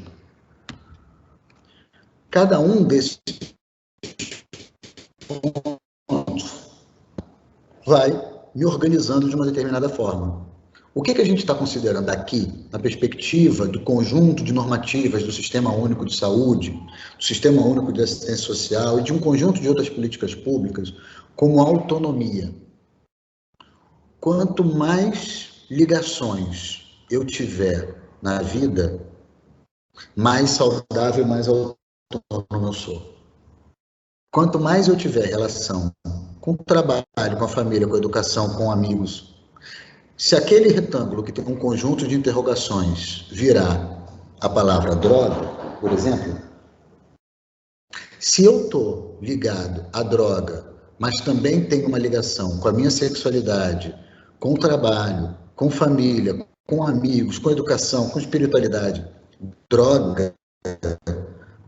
Cada um desses pontos vai me organizando de uma determinada forma. O que a gente está considerando aqui, na perspectiva do conjunto de normativas do Sistema Único de Saúde, do Sistema Único de Assistência Social e de um conjunto de outras políticas públicas, como autonomia? Quanto mais ligações eu tiver na vida, mais saudável, mais autônomo eu sou. Quanto mais eu tiver relação com o trabalho, com a família, com a educação, com amigos, se aquele retângulo que tem um conjunto de interrogações virar a palavra droga, por exemplo, se eu estou ligado à droga, mas também tenho uma ligação com a minha sexualidade, com o trabalho, com família, com amigos, com educação, com espiritualidade, droga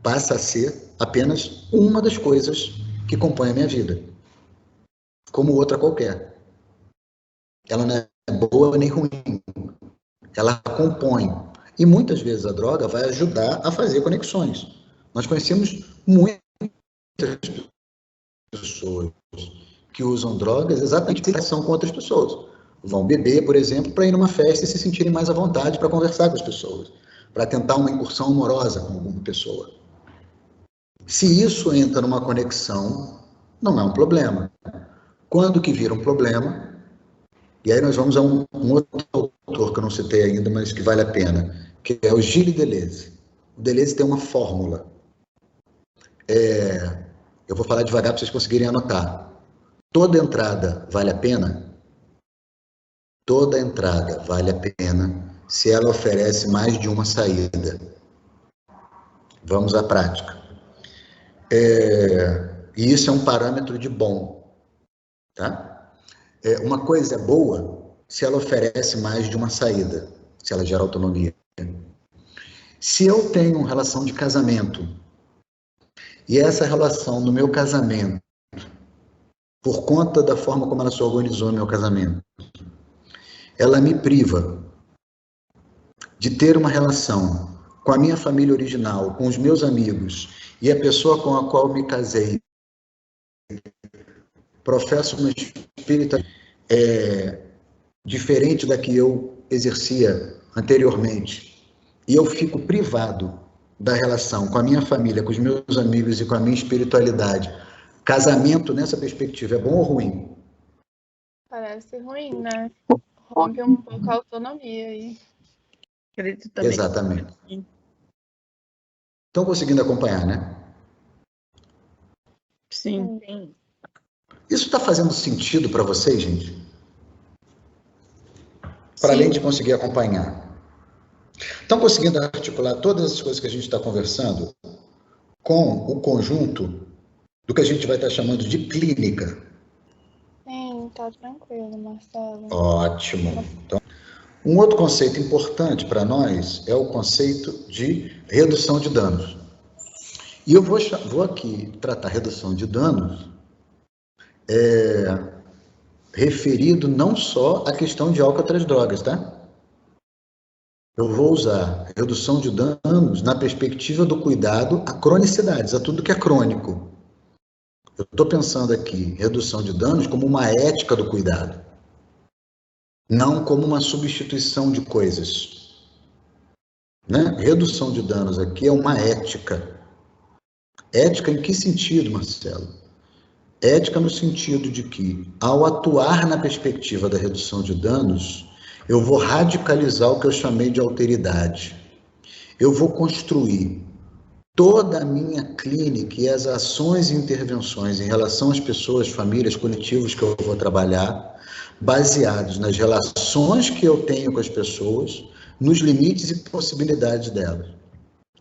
passa a ser apenas uma das coisas que compõem a minha vida, como outra qualquer. Ela não é boa nem ruim, ela compõe. E muitas vezes a droga vai ajudar a fazer conexões. Nós conhecemos muitas pessoas que usam drogas exatamente em relação com outras pessoas. Vão beber, por exemplo, para ir numa festa e se sentirem mais à vontade para conversar com as pessoas, para tentar uma incursão amorosa com alguma pessoa. Se isso entra numa conexão, não é um problema. Quando que vira um problema? E aí nós vamos a um outro autor que eu não citei ainda, mas que vale a pena, que é o Gilles Deleuze. O Deleuze tem uma fórmula. Eu vou falar devagar para vocês conseguirem anotar. Toda entrada vale a pena? Toda entrada vale a pena se ela oferece mais de uma saída. Vamos à prática. E isso é um parâmetro de bom. Tá? Uma coisa é boa se ela oferece mais de uma saída, se ela gera autonomia. Se eu tenho uma relação de casamento, e essa relação no meu casamento, por conta da forma como ela se organizou no meu casamento, ela me priva de ter uma relação com a minha família original, com os meus amigos, e a pessoa com a qual me casei professa uma espírita diferente da que eu exercia anteriormente e eu fico privado da relação com a minha família, com os meus amigos e com a minha espiritualidade, casamento nessa perspectiva é bom ou ruim? Parece ruim, né? Rompe um pouco a autonomia aí. Acredito também. Exatamente. Estão conseguindo acompanhar, né? Sim. Isso está fazendo sentido para vocês, gente? Para além de conseguir acompanhar. Estão conseguindo articular todas as coisas que a gente está conversando com o conjunto do que a gente vai estar chamando de clínica? Sim, tá tranquilo, Marcelo. Ótimo. Então, um outro conceito importante para nós é o conceito de redução de danos. E eu vou aqui tratar redução de danos referido não só à questão de álcool e outras drogas, tá? Eu vou usar redução de danos na perspectiva do cuidado a cronicidades, a tudo que é crônico. Eu estou pensando aqui redução de danos como uma ética do cuidado, não como uma substituição de coisas. Né? Redução de danos aqui é uma ética. Ética em que sentido, Marcelo? Ética no sentido de que, ao atuar na perspectiva da redução de danos, eu vou radicalizar o que eu chamei de alteridade. Eu vou construir toda a minha clínica e as ações e intervenções em relação às pessoas, famílias, coletivos que eu vou trabalhar, baseados nas relações que eu tenho com as pessoas, nos limites e possibilidades delas.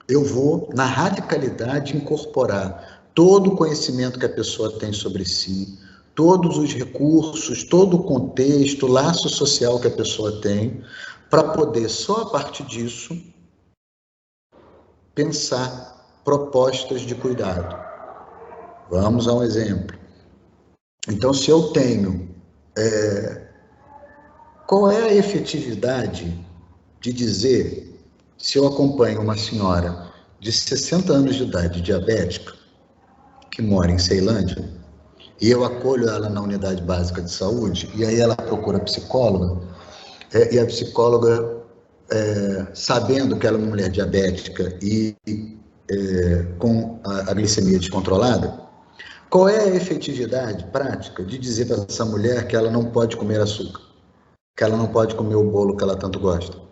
Eu vou, na radicalidade, incorporar todo o conhecimento que a pessoa tem sobre si, todos os recursos, todo o contexto, o laço social que a pessoa tem, para poder, só a partir disso, pensar propostas de cuidado. Vamos a um exemplo. Então, se eu tenho... qual é a efetividade de dizer, se eu acompanho uma senhora de 60 anos de idade, diabética, que mora em Ceilândia, e eu acolho ela na unidade básica de saúde, e aí ela procura psicóloga, e a psicóloga, sabendo que ela é uma mulher diabética e com a glicemia descontrolada, qual é a efetividade prática de dizer para essa mulher que ela não pode comer açúcar, que ela não pode comer o bolo que ela tanto gosta?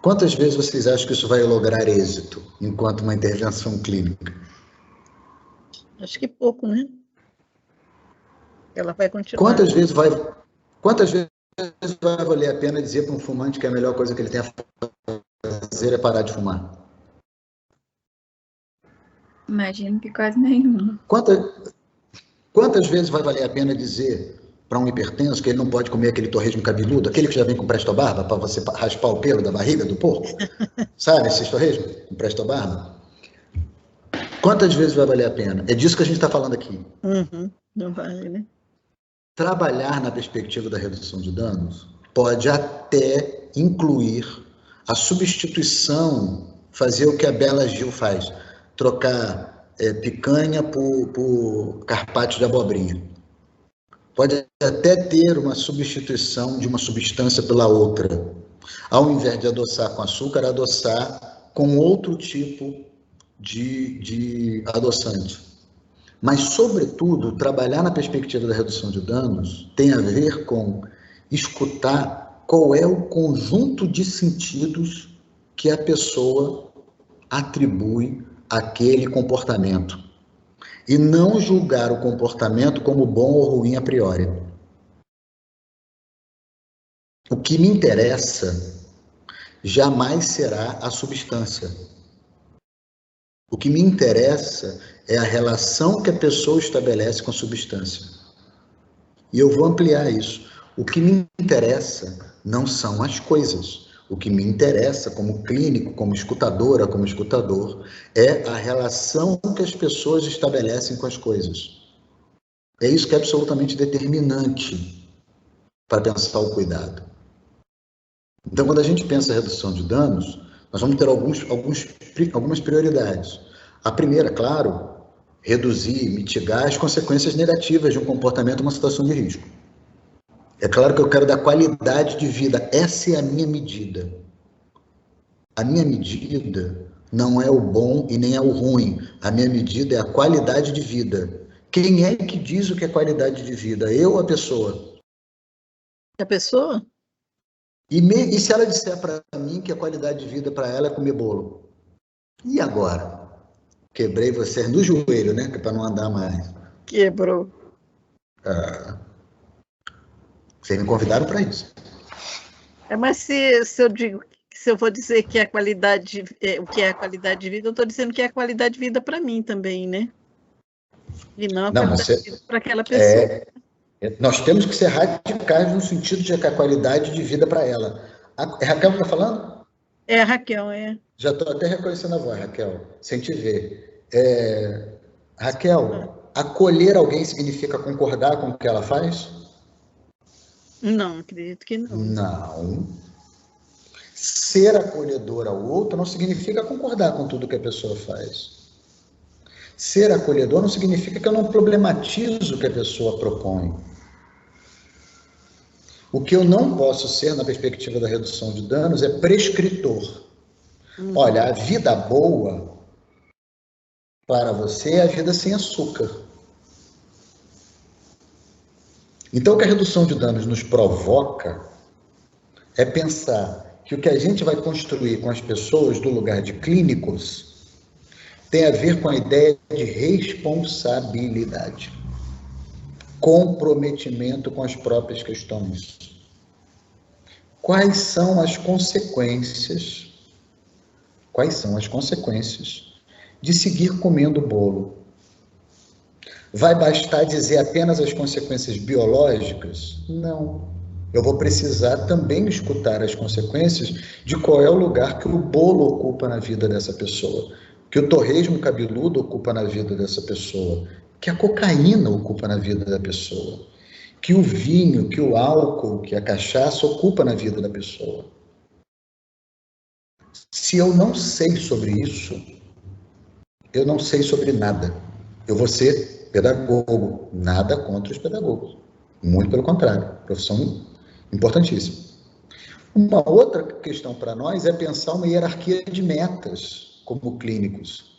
Quantas vezes vocês acham que isso vai lograr êxito enquanto uma intervenção clínica? Acho que pouco, né? Ela vai continuar. Quantas vezes vai valer a pena dizer para um fumante que a melhor coisa que ele tem a fazer é parar de fumar? Imagino que quase nenhuma. Quantas vezes vai valer a pena dizer para um hipertenso que ele não pode comer aquele torresmo cabeludo, aquele que já vem com presto-barba, para você raspar o pelo da barriga do porco? Sabe esses torresmos com presto-barba? Quantas vezes vai valer a pena? É disso que a gente está falando aqui. Não vale, né? Trabalhar na perspectiva da redução de danos pode até incluir a substituição, fazer o que a Bela Gil faz, trocar picanha por carpaccio de abobrinha. Pode até ter uma substituição de uma substância pela outra. Ao invés de adoçar com açúcar, adoçar com outro tipo de adoçante. Mas, sobretudo, trabalhar na perspectiva da redução de danos tem a ver com escutar qual é o conjunto de sentidos que a pessoa atribui àquele comportamento. E não julgar o comportamento como bom ou ruim a priori. O que me interessa jamais será a substância. O que me interessa é a relação que a pessoa estabelece com a substância. E eu vou ampliar isso. O que me interessa não são as coisas. O que me interessa como clínico, como escutadora, como escutador, é a relação que as pessoas estabelecem com as coisas. É isso que é absolutamente determinante para pensar o cuidado. Então, quando a gente pensa em redução de danos, nós vamos ter algumas prioridades. A primeira, claro, reduzir, mitigar as consequências negativas de um comportamento, uma situação de risco. É claro que eu quero dar qualidade de vida. Essa é a minha medida. A minha medida não é o bom e nem é o ruim. A minha medida é a qualidade de vida. Quem é que diz o que é qualidade de vida? Eu ou a pessoa? A pessoa? E se ela disser para mim que a qualidade de vida para ela é comer bolo? E agora? Quebrei você no joelho, né? Para não andar mais. Quebrou. Vocês me convidaram para isso. Mas se eu digo, se eu vou dizer que é a qualidade, o que é a qualidade de vida, eu estou dizendo que é a qualidade de vida para mim também, né? E não a qualidade de vida para aquela pessoa. Nós temos que ser radicais no sentido de que a qualidade de vida para ela. É Raquel que está falando? É a Raquel, é. Já estou até reconhecendo a voz, Raquel, sem te ver. Raquel, acolher alguém significa concordar com o que ela faz? Não, acredito que não. Não. Ser acolhedor ao outro não significa concordar com tudo que a pessoa faz. Ser acolhedor não significa que eu não problematizo o que a pessoa propõe. O que eu não posso ser, na perspectiva da redução de danos, é prescritor. Olha, a vida boa para você é a vida sem açúcar. Então, o que a redução de danos nos provoca é pensar que o que a gente vai construir com as pessoas do lugar de clínicos tem a ver com a ideia de responsabilidade, comprometimento com as próprias questões. Quais são as consequências? Quais são as consequências de seguir comendo bolo? Vai bastar dizer apenas as consequências biológicas? Não. Eu vou precisar também escutar as consequências de qual é o lugar que o bolo ocupa na vida dessa pessoa, que o torresmo cabeludo ocupa na vida dessa pessoa, que a cocaína ocupa na vida da pessoa, que o vinho, que o álcool, que a cachaça ocupa na vida da pessoa. Se eu não sei sobre isso, eu não sei sobre nada. Eu vou ser pedagogo. Nada contra os pedagogos. Muito pelo contrário. Profissão importantíssima. Uma outra questão para nós é pensar uma hierarquia de metas como clínicos.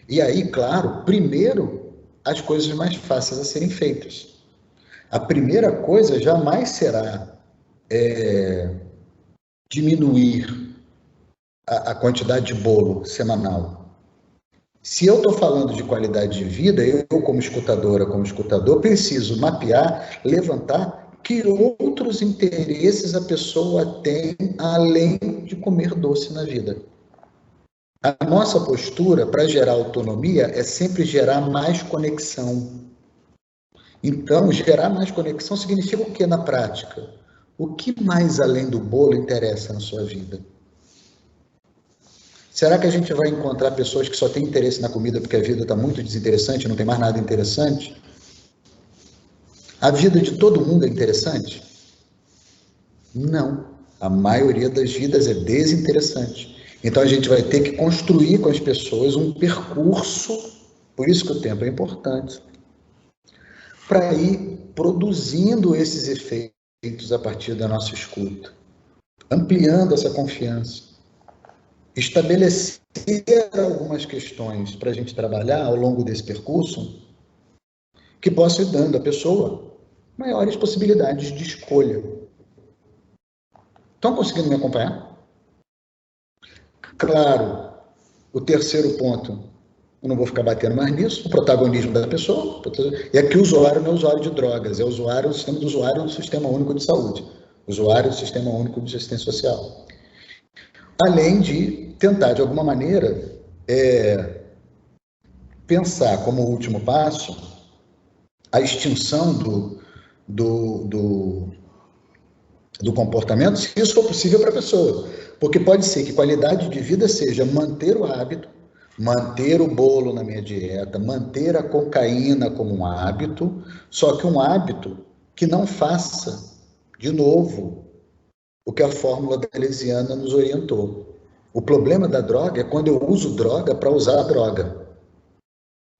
E aí, claro, primeiro, as coisas mais fáceis a serem feitas. A primeira coisa jamais será diminuir a quantidade de bolo semanal. Se eu estou falando de qualidade de vida, eu como escutadora, como escutador, preciso mapear, levantar que outros interesses a pessoa tem além de comer doce na vida. A nossa postura para gerar autonomia é sempre gerar mais conexão. Então, gerar mais conexão significa o que na prática? O que mais além do bolo interessa na sua vida? Será que a gente vai encontrar pessoas que só têm interesse na comida porque a vida está muito desinteressante, não tem mais nada interessante? A vida de todo mundo é interessante? Não. A maioria das vidas é desinteressante. Então a gente vai ter que construir com as pessoas um percurso, por isso que o tempo é importante, para ir produzindo esses efeitos a partir da nossa escuta, ampliando essa confiança. Estabelecer algumas questões para a gente trabalhar ao longo desse percurso que possam ir dando à pessoa maiores possibilidades de escolha. Estão conseguindo me acompanhar? Claro, o terceiro ponto, eu não vou ficar batendo mais nisso, o protagonismo da pessoa. E aqui o usuário não é usuário de drogas, é usuário, o sistema do usuário do Sistema Único de Saúde, usuário do Sistema Único de Assistência Social. Além de tentar, de alguma maneira, pensar como último passo a extinção do comportamento, se isso for possível para a pessoa. Porque pode ser que qualidade de vida seja manter o hábito, manter o bolo na minha dieta, manter a cocaína como um hábito, só que um hábito que não faça, de novo, o que a fórmula Deleuziana nos orientou. O problema da droga é quando eu uso droga para usar a droga.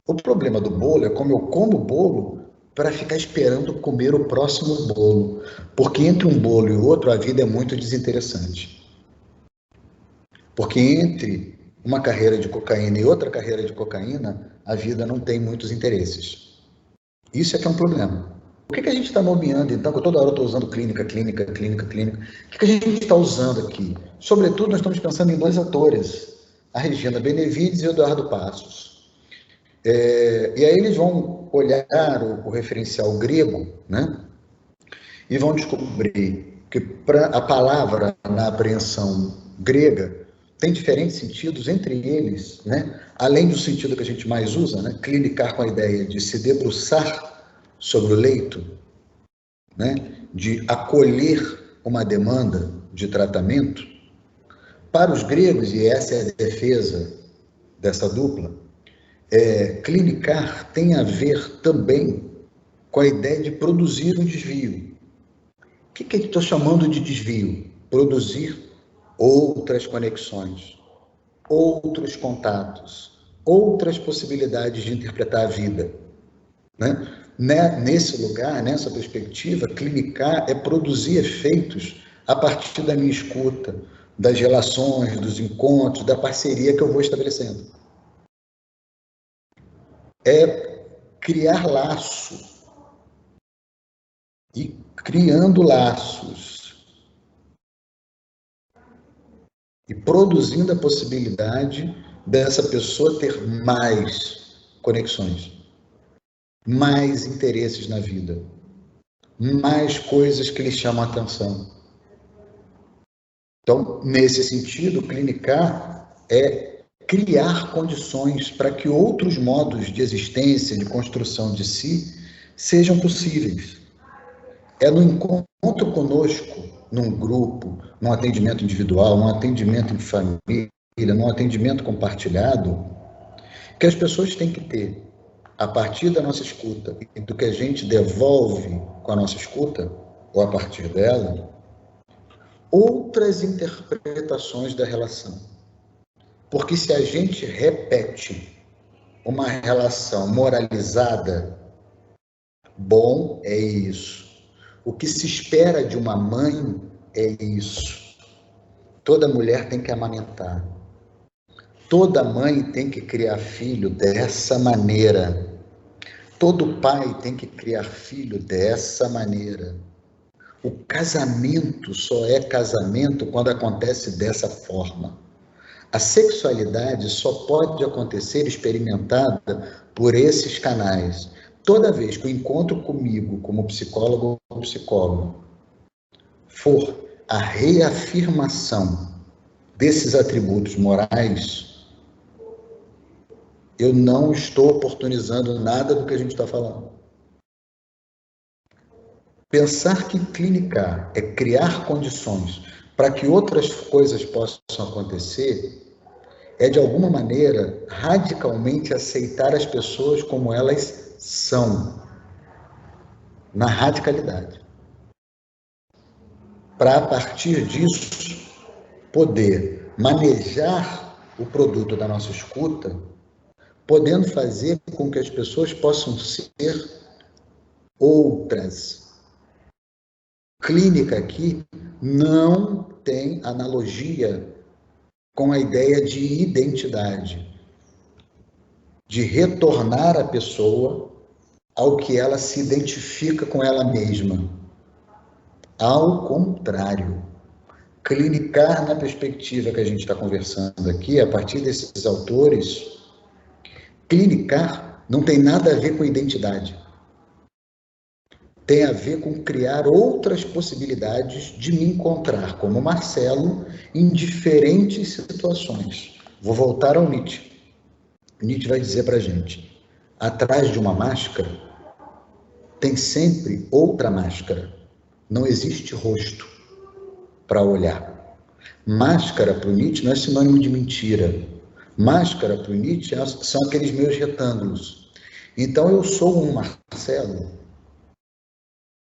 O problema do bolo é como eu como bolo para ficar esperando comer o próximo bolo. Porque entre um bolo e outro, a vida é muito desinteressante. Porque entre uma carreira de cocaína e outra carreira de cocaína, a vida não tem muitos interesses. Isso é que é um problema. O que a gente está nomeando, então, que toda hora eu estou usando clínica. O que a gente está usando aqui? Sobretudo, nós estamos pensando em 2 atores, a Regina Benevides e o Eduardo Passos. E aí eles vão olhar o referencial grego, né? E vão descobrir que a palavra na apreensão grega tem diferentes sentidos entre eles, né? Além do sentido que a gente mais usa, né? Clinicar com a ideia de se debruçar sobre o leito, né? De acolher uma demanda de tratamento. Para os gregos, e essa é a defesa dessa dupla, clinicar tem a ver também com a ideia de produzir um desvio. O que eu estou chamando de desvio? Produzir outras conexões, outros contatos, outras possibilidades de interpretar a vida, né? Nesse lugar, nessa perspectiva, clinicar é produzir efeitos a partir da minha escuta, das relações, dos encontros, da parceria que eu vou estabelecendo. É criar laços. E criando laços. E produzindo a possibilidade dessa pessoa ter mais conexões, mais interesses na vida, mais coisas que lhe chamam a atenção. Então, nesse sentido, clinicar é criar condições para que outros modos de existência, de construção de si, sejam possíveis. É no encontro conosco, num grupo, num atendimento individual, num atendimento em família, num atendimento compartilhado, que as pessoas têm que ter, a partir da nossa escuta e do que a gente devolve com a nossa escuta, ou a partir dela, outras interpretações da relação. Porque se a gente repete uma relação moralizada, bom é isso. O que se espera de uma mãe é isso. Toda mulher tem que amamentar. Toda mãe tem que criar filho dessa maneira. Todo pai tem que criar filho dessa maneira. O casamento só é casamento quando acontece dessa forma. A sexualidade só pode acontecer experimentada por esses canais. Toda vez que o encontro comigo, como psicólogo ou psicóloga, for a reafirmação desses atributos morais, eu não estou oportunizando nada do que a gente está falando. Pensar que clinicar é criar condições para que outras coisas possam acontecer é, de alguma maneira, radicalmente aceitar as pessoas como elas são, na radicalidade. Para, a partir disso, poder manejar o produto da nossa escuta, podendo fazer com que as pessoas possam ser outras. Clínica aqui não tem analogia com a ideia de identidade, de retornar a pessoa ao que ela se identifica com ela mesma. Ao contrário, clinicar na perspectiva que a gente está conversando aqui, a partir desses autores, clinicar não tem nada a ver com identidade. Tem a ver com criar outras possibilidades de me encontrar como Marcelo em diferentes situações. Vou voltar ao Nietzsche. Nietzsche vai dizer para a gente, atrás de uma máscara tem sempre outra máscara. Não existe rosto para olhar. Máscara para o Nietzsche não é sinônimo de mentira. Máscara para o Nietzsche são aqueles meus retângulos. Então eu sou um Marcelo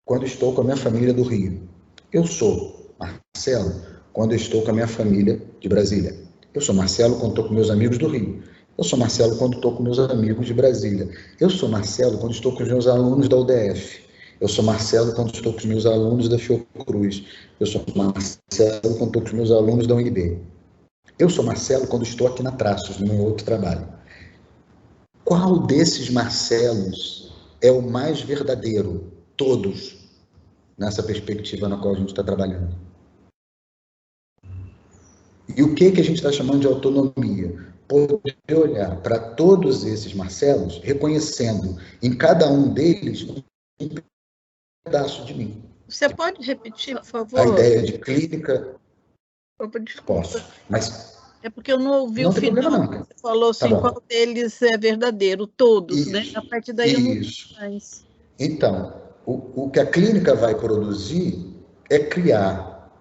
quando estou com a minha família do Rio. Eu sou Marcelo quando estou com a minha família de Brasília. Eu sou Marcelo quando estou com meus amigos do Rio. Eu sou Marcelo quando estou com meus amigos de Brasília. Eu sou Marcelo quando estou com os meus alunos da UDF. Eu sou Marcelo quando estou com os meus alunos da Fiocruz. Eu sou Marcelo quando estou com os meus alunos da UNB. Eu sou Marcelo quando estou aqui na Traços, no meu outro trabalho. Qual desses Marcelos é o mais verdadeiro? Todos, nessa perspectiva na qual a gente está trabalhando. E o que a gente está chamando de autonomia? Poder olhar para todos esses Marcelos, reconhecendo em cada um deles um pedaço de mim. Você pode repetir, por favor? A ideia de clínica... Desculpa. Posso, mas... É porque eu não ouvi o final. Problema, não. Você falou assim, Tá, qual deles é verdadeiro? Todos, isso, né? A partir daí eu não isso. mais. Então, o que a clínica vai produzir é criar,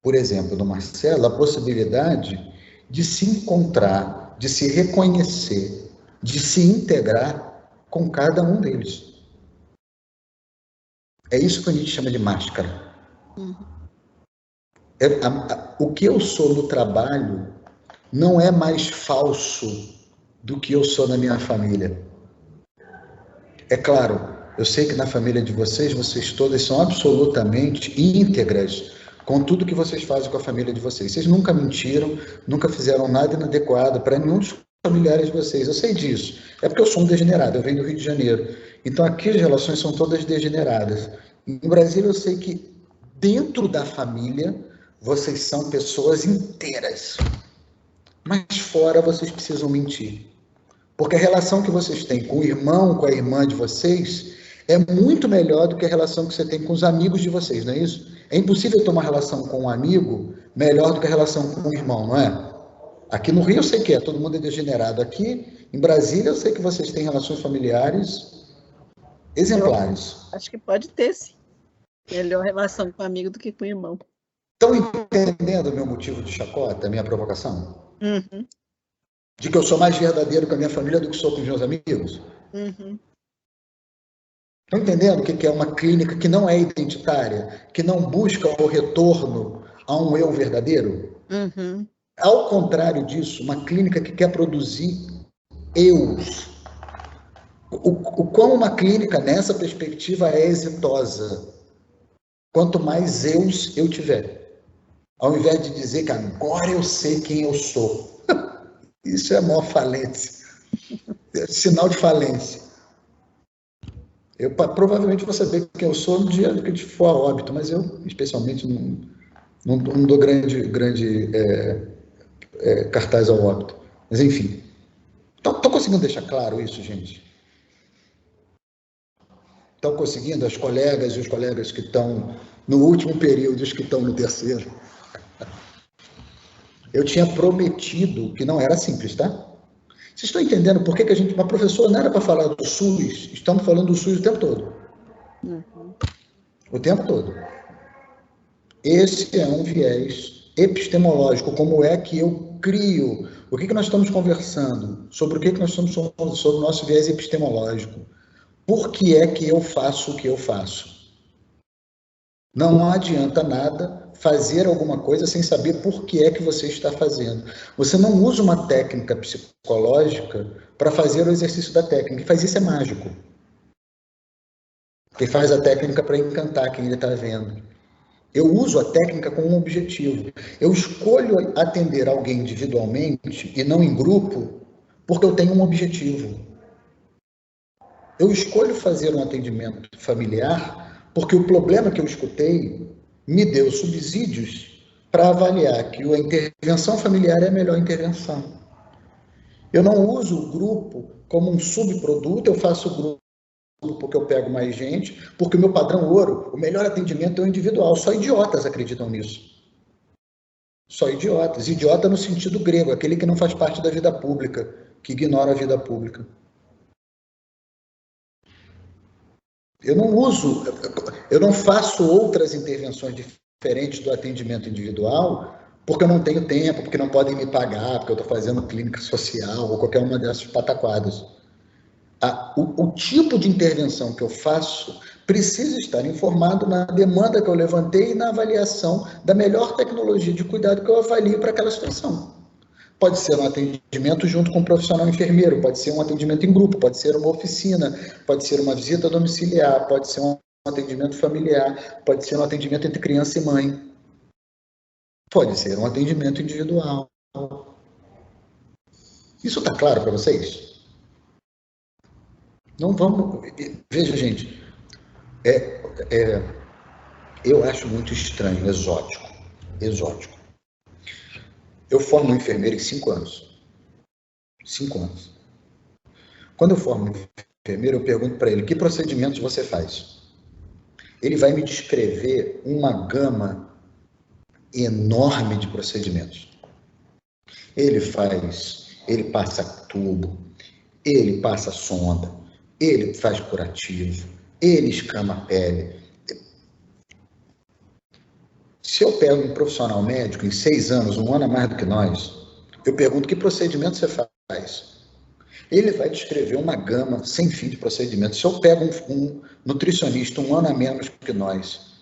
por exemplo, no Marcelo, a possibilidade de se encontrar, de se reconhecer, de se integrar com cada um deles. É isso que a gente chama de máscara. O que eu sou no trabalho não é mais falso do que eu sou na minha família. É claro, eu sei que na família de vocês todas são absolutamente íntegras com tudo que vocês fazem com a família de vocês. Vocês nunca mentiram, nunca fizeram nada inadequado para nenhum dos familiares de vocês. Eu sei disso. É porque eu sou um degenerado, eu venho do Rio de Janeiro. Então aqui as relações são todas degeneradas. Em Brasília eu sei que dentro da família vocês são pessoas inteiras. Mas fora vocês precisam mentir. Porque a relação que vocês têm com o irmão, com a irmã de vocês, é muito melhor do que a relação que você tem com os amigos de vocês, não é isso? É impossível ter uma relação com um amigo melhor do que a relação com um irmão, não é? Aqui no Rio eu sei que é, todo mundo é degenerado. Aqui em Brasília eu sei que vocês têm relações familiares exemplares. Eu acho que pode ter, sim. Melhor relação com o amigo do que com o irmão. Estão entendendo o meu motivo de chacota, a minha provocação? Uhum. De que eu sou mais verdadeiro com a minha família do que sou com os meus amigos? Uhum. Estão entendendo o que é uma clínica que não é identitária, que não busca o retorno a um eu verdadeiro? Uhum. Ao contrário disso, uma clínica que quer produzir eus. O quão uma clínica nessa perspectiva é exitosa? Quanto mais eus eu tiver. Ao invés de dizer que agora eu sei quem eu sou. Isso é a maior falência. É sinal de falência. Eu provavelmente vou saber quem eu sou no dia que a gente for a óbito, mas eu, especialmente, não dou grande cartaz ao óbito. Mas, enfim. Estão conseguindo deixar claro isso, gente? Estão conseguindo? As colegas e os colegas que estão no último período e os que estão no terceiro? Eu tinha prometido que não era simples, tá? Vocês estão entendendo por que a gente... Uma professora não era para falar do SUS, estamos falando do SUS o tempo todo. Uhum. O tempo todo. Esse é um viés epistemológico. Como é que eu crio? O que nós estamos conversando? Sobre o que nós estamos falando? Sobre o nosso viés epistemológico. Por que é que eu faço o que eu faço? Não adianta nada fazer alguma coisa sem saber por que é que você está fazendo. Você não usa uma técnica psicológica para fazer o exercício da técnica. Quem faz isso é mágico. Quem faz a técnica para encantar quem ele está vendo. Eu uso a técnica com um objetivo. Eu escolho atender alguém individualmente e não em grupo porque eu tenho um objetivo. Eu escolho fazer um atendimento familiar porque o problema que eu escutei me deu subsídios para avaliar que a intervenção familiar é a melhor intervenção. Eu não uso o grupo como um subproduto, eu faço o grupo porque eu pego mais gente, porque o meu padrão ouro, o melhor atendimento é o individual. Só idiotas acreditam nisso. Só idiotas. Idiota no sentido grego, aquele que não faz parte da vida pública, que ignora a vida pública. Eu não faço outras intervenções diferentes do atendimento individual porque eu não tenho tempo, porque não podem me pagar, porque eu estou fazendo clínica social ou qualquer uma dessas pataquadas. O tipo de intervenção que eu faço precisa estar informado na demanda que eu levantei e na avaliação da melhor tecnologia de cuidado que eu avalio para aquela situação. Pode ser um atendimento junto com um profissional enfermeiro, pode ser um atendimento em grupo, pode ser uma oficina, pode ser uma visita domiciliar, pode ser um atendimento familiar, pode ser um atendimento entre criança e mãe, pode ser um atendimento individual. Isso está claro para vocês? Não vamos... Veja, gente, eu acho muito estranho, exótico. Eu formo um enfermeiro em 5 anos. 5 anos. Quando eu formo um enfermeiro, eu pergunto para ele, que procedimentos você faz? Ele vai me descrever uma gama enorme de procedimentos. Ele passa tubo, ele passa sonda, ele faz curativo, ele escama a pele. Se eu pego um profissional médico em 6 anos, 1 ano a mais do que nós, eu pergunto que procedimento você faz. Ele vai descrever uma gama sem fim de procedimentos. Se eu pego um nutricionista 1 ano a menos que nós,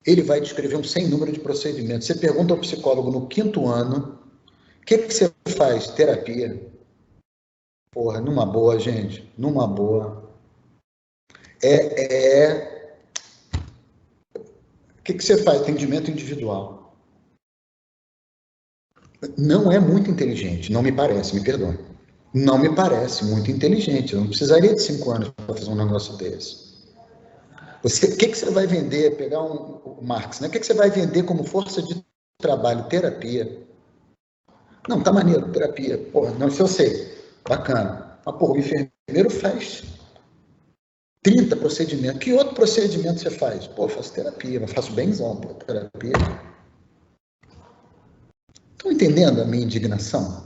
ele vai descrever um sem número de procedimentos. Você pergunta ao psicólogo no 5º ano, o que você faz? Terapia. Porra, numa boa, gente, numa boa. O que você faz? Atendimento individual. Não é muito inteligente, não me parece, me perdoe. Não me parece muito inteligente. Eu não precisaria de 5 anos para fazer um negócio desse. O que você vai vender? Pegar o Marx, né? O que você vai vender como força de trabalho? Terapia. Não, tá maneiro, terapia. Porra, não, isso eu sei. Bacana. Mas, porra, o enfermeiro faz 30 procedimentos. Que outro procedimento você faz? Pô, eu faço terapia, mas faço benzão, pô, terapia. Estão entendendo a minha indignação?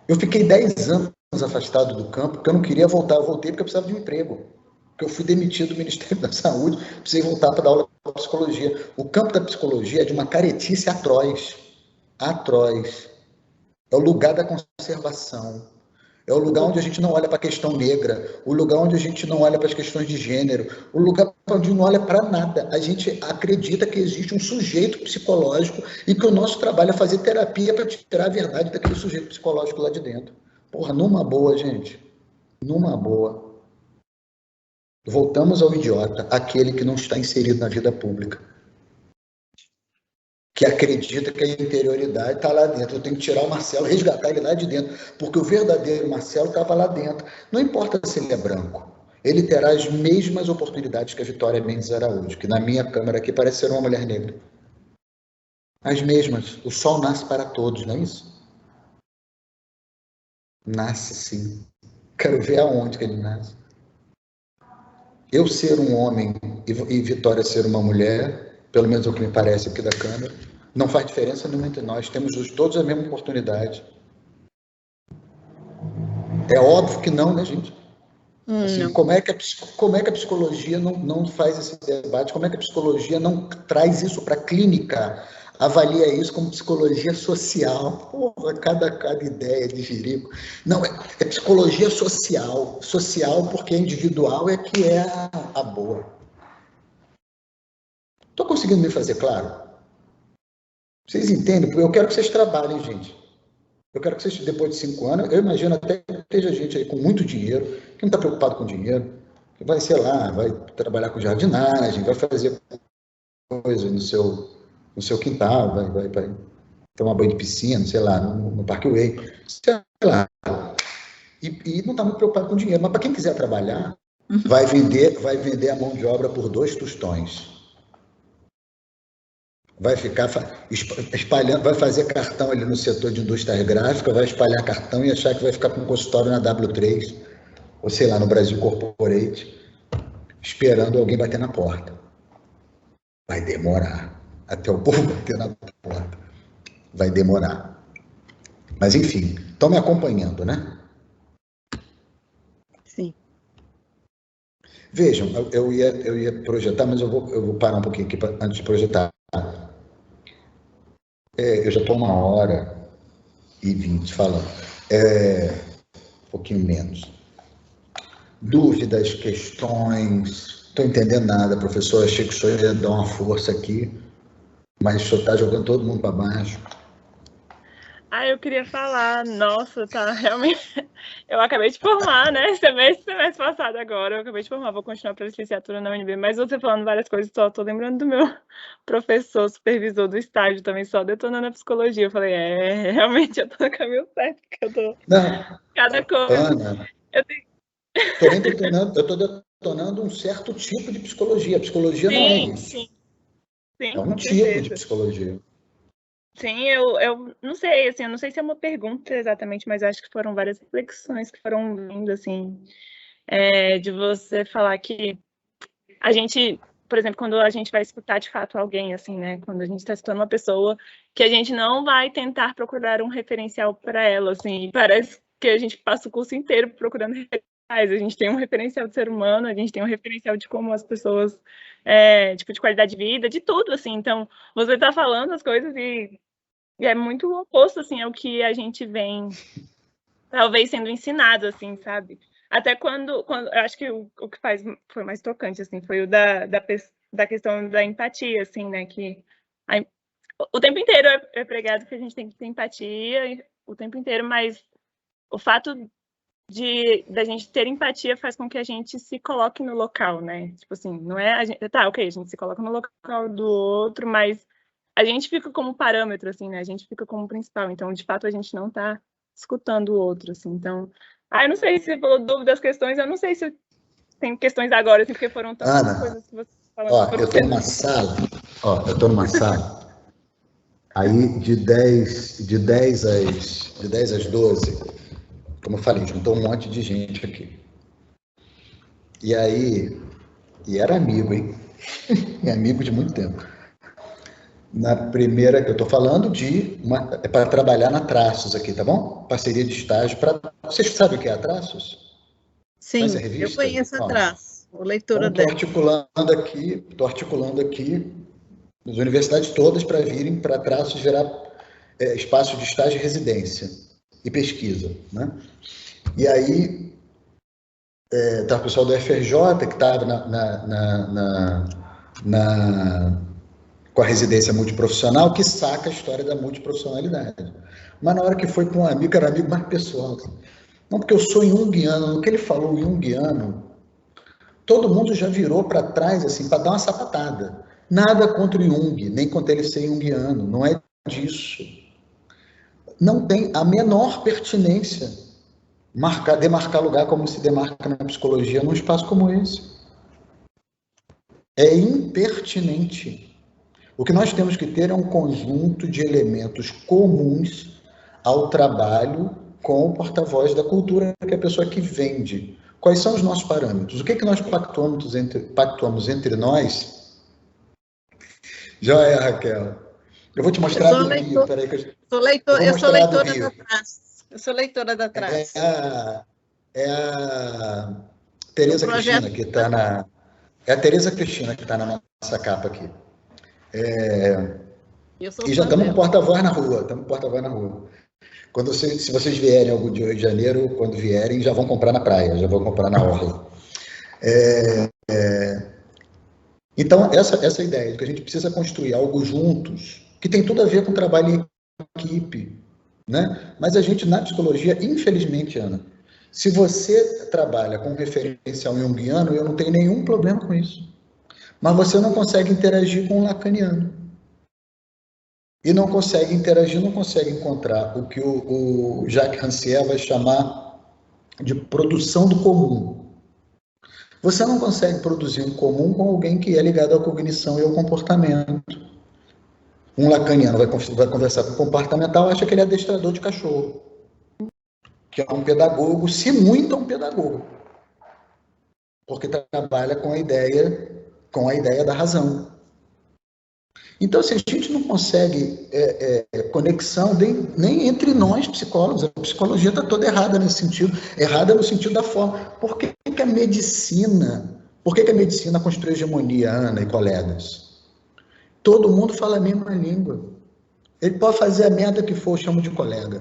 Eu fiquei 10 anos afastado do campo, porque eu não queria voltar. Eu voltei porque eu precisava de um emprego. Porque eu fui demitido do Ministério da Saúde, precisei voltar para dar aula de psicologia. O campo da psicologia é de uma caretice atroz. Atroz. É o lugar da conservação. É o lugar onde a gente não olha para a questão negra, o lugar onde a gente não olha para as questões de gênero, o lugar onde não olha para nada. A gente acredita que existe um sujeito psicológico e que o nosso trabalho é fazer terapia para tirar a verdade daquele sujeito psicológico lá de dentro. Porra, numa boa, gente. Numa boa. Voltamos ao idiota, aquele que não está inserido na vida pública. Que acredita que a interioridade está lá dentro. Eu tenho que tirar o Marcelo, resgatar ele lá de dentro, porque o verdadeiro Marcelo estava lá dentro. Não importa se ele é branco, ele terá as mesmas oportunidades que a Vitória Mendes Araújo, que na minha câmera aqui parece ser uma mulher negra. As mesmas. O sol nasce para todos, não é isso? Nasce sim. Quero ver aonde que ele nasce. Eu ser um homem e Vitória ser uma mulher, pelo menos é o que me parece aqui da câmera, não faz diferença nenhuma entre nós, temos todos a mesma oportunidade. É óbvio que não, né, gente? Assim, como é que a psicologia não faz esse debate? Como é que a psicologia não traz isso para a clínica? Avalia isso como psicologia social. Porra, cada ideia de jirico. Não, é psicologia social. Social porque individual é que é a boa. Estou conseguindo me fazer claro? Vocês entendem? Porque eu quero que vocês trabalhem, gente. Eu quero que vocês, depois de 5 anos, eu imagino até que esteja gente aí com muito dinheiro, que não está preocupado com dinheiro, que vai, sei lá, vai trabalhar com jardinagem, vai fazer coisa no seu quintal, vai tomar banho de piscina, sei lá, no Parque Way, sei lá. E não está muito preocupado com dinheiro. Mas para quem quiser trabalhar, vai vender a mão de obra por 2 tostões. Vai ficar espalhando, vai fazer cartão ali no setor de indústria gráfica, vai espalhar cartão e achar que vai ficar com um consultório na W3, ou sei lá, no Brasil Corporate, esperando alguém bater na porta. Vai demorar, até o povo bater na porta. Vai demorar. Mas enfim, estão me acompanhando, né? Sim. Vejam, eu ia projetar, mas eu vou parar um pouquinho aqui antes de projetar. Eu já estou 1h20 falando. Um pouquinho menos. Dúvidas, questões. Estou entendendo nada, professor. Achei que o senhor ia dar uma força aqui, mas o senhor está jogando todo mundo para baixo. Eu queria falar, nossa, tá, realmente, eu acabei de formar, né, semestre passado agora, eu acabei de formar, vou continuar para licenciatura na UNB, mas você falando várias coisas, só tô lembrando do meu professor, supervisor do estágio também, só detonando a psicologia, eu falei, realmente eu tô no caminho certo, porque eu tô, cada coisa, Ana, eu tenho... eu tô detonando um certo tipo de psicologia, a psicologia não é isso, sim, é um com tipo certeza. de psicologia. Sim, eu não sei, assim, eu não sei se é uma pergunta exatamente, mas acho que foram várias reflexões que foram vindo, assim, de você falar que a gente, por exemplo, quando a gente vai escutar de fato alguém, assim, né, quando a gente está escutando uma pessoa, que a gente não vai tentar procurar um referencial para ela, assim, parece que a gente passa o curso inteiro procurando referenciais, a gente tem um referencial de ser humano, a gente tem um referencial de como as pessoas, tipo, de qualidade de vida, de tudo, assim, então, você está falando as coisas e é muito oposto, assim, ao que a gente vem, talvez, sendo ensinado, assim, sabe? Até quando eu acho que o que foi mais tocante, assim, foi o da questão da empatia, assim, né? Que o tempo inteiro é pregado que a gente tem que ter empatia, o tempo inteiro, mas o fato da gente ter empatia faz com que a gente se coloque no local, né? Tipo assim, não é a gente, tá, ok, a gente se coloca no local do outro, mas a gente fica como parâmetro, assim, né? A gente fica como principal. Então, de fato, a gente não está escutando o outro, assim. Então, eu não sei se você falou dúvidas, questões, eu não sei se tem questões agora, assim, porque foram tantas Ana, coisas que você falou. eu estou numa sala, aí de 10 às 12, como eu falei, juntou um monte de gente aqui. E aí, era amigo, hein? É amigo de muito tempo. Na primeira que eu estou falando é para trabalhar na Traços aqui, tá bom? Parceria de estágio para... Vocês sabem o que é a Traços? Sim, eu conheço a Traços, o leitora então, dela. Estou articulando aqui as universidades todas para virem para Traços virar espaço de estágio e residência e pesquisa, né? E aí tá o pessoal do FRJ que estava com a residência multiprofissional, que saca a história da multiprofissionalidade. Mas na hora que foi para um amigo, era amigo mais pessoal. Assim. Não, porque eu sou junguiano, no que ele falou junguiano, todo mundo já virou para trás, assim, para dar uma sapatada. Nada contra o Jung, nem contra ele ser junguiano, não é disso. Não tem a menor pertinência demarcar lugar como se demarca na psicologia num espaço como esse. É impertinente. O que nós temos que ter é um conjunto de elementos comuns ao trabalho com o porta-voz da cultura, que é a pessoa que vende. Quais são os nossos parâmetros? O que nós pactuamos entre nós? Já é, Raquel. Eu vou te mostrar do Rio. Peraí que eu sou leitora da Traços. Eu sou leitora da Traços. É a Tereza Cristina, que está na... É a Tereza Cristina que está na nossa capa aqui. E já estamos com porta-voz na rua. Se vocês vierem algum dia Rio de Janeiro, quando vierem, já vão comprar na praia, já vão comprar na orla. Então, essa ideia de que a gente precisa construir algo juntos, que tem tudo a ver com trabalho em equipe, né? Mas a gente, na psicologia, infelizmente, Ana, se você trabalha com referencial junguiano, eu não tenho nenhum problema com isso. Mas você não consegue interagir com o lacaniano. E não consegue interagir, não consegue encontrar o que o Jacques Rancière vai chamar de produção do comum. Você não consegue produzir um comum com alguém que é ligado à cognição e ao comportamento. Um lacaniano vai conversar com o comportamental, acha que ele é adestrador de cachorro, que é um pedagogo, se muito é um pedagogo, porque trabalha com a ideia da razão. Então, se a gente não consegue conexão nem entre nós, psicólogos, a psicologia está toda errada nesse sentido, errada no sentido da forma. Por que a medicina construiu hegemonia, Ana e colegas? Todo mundo fala a mesma língua. Ele pode fazer a merda que for, chama de colega.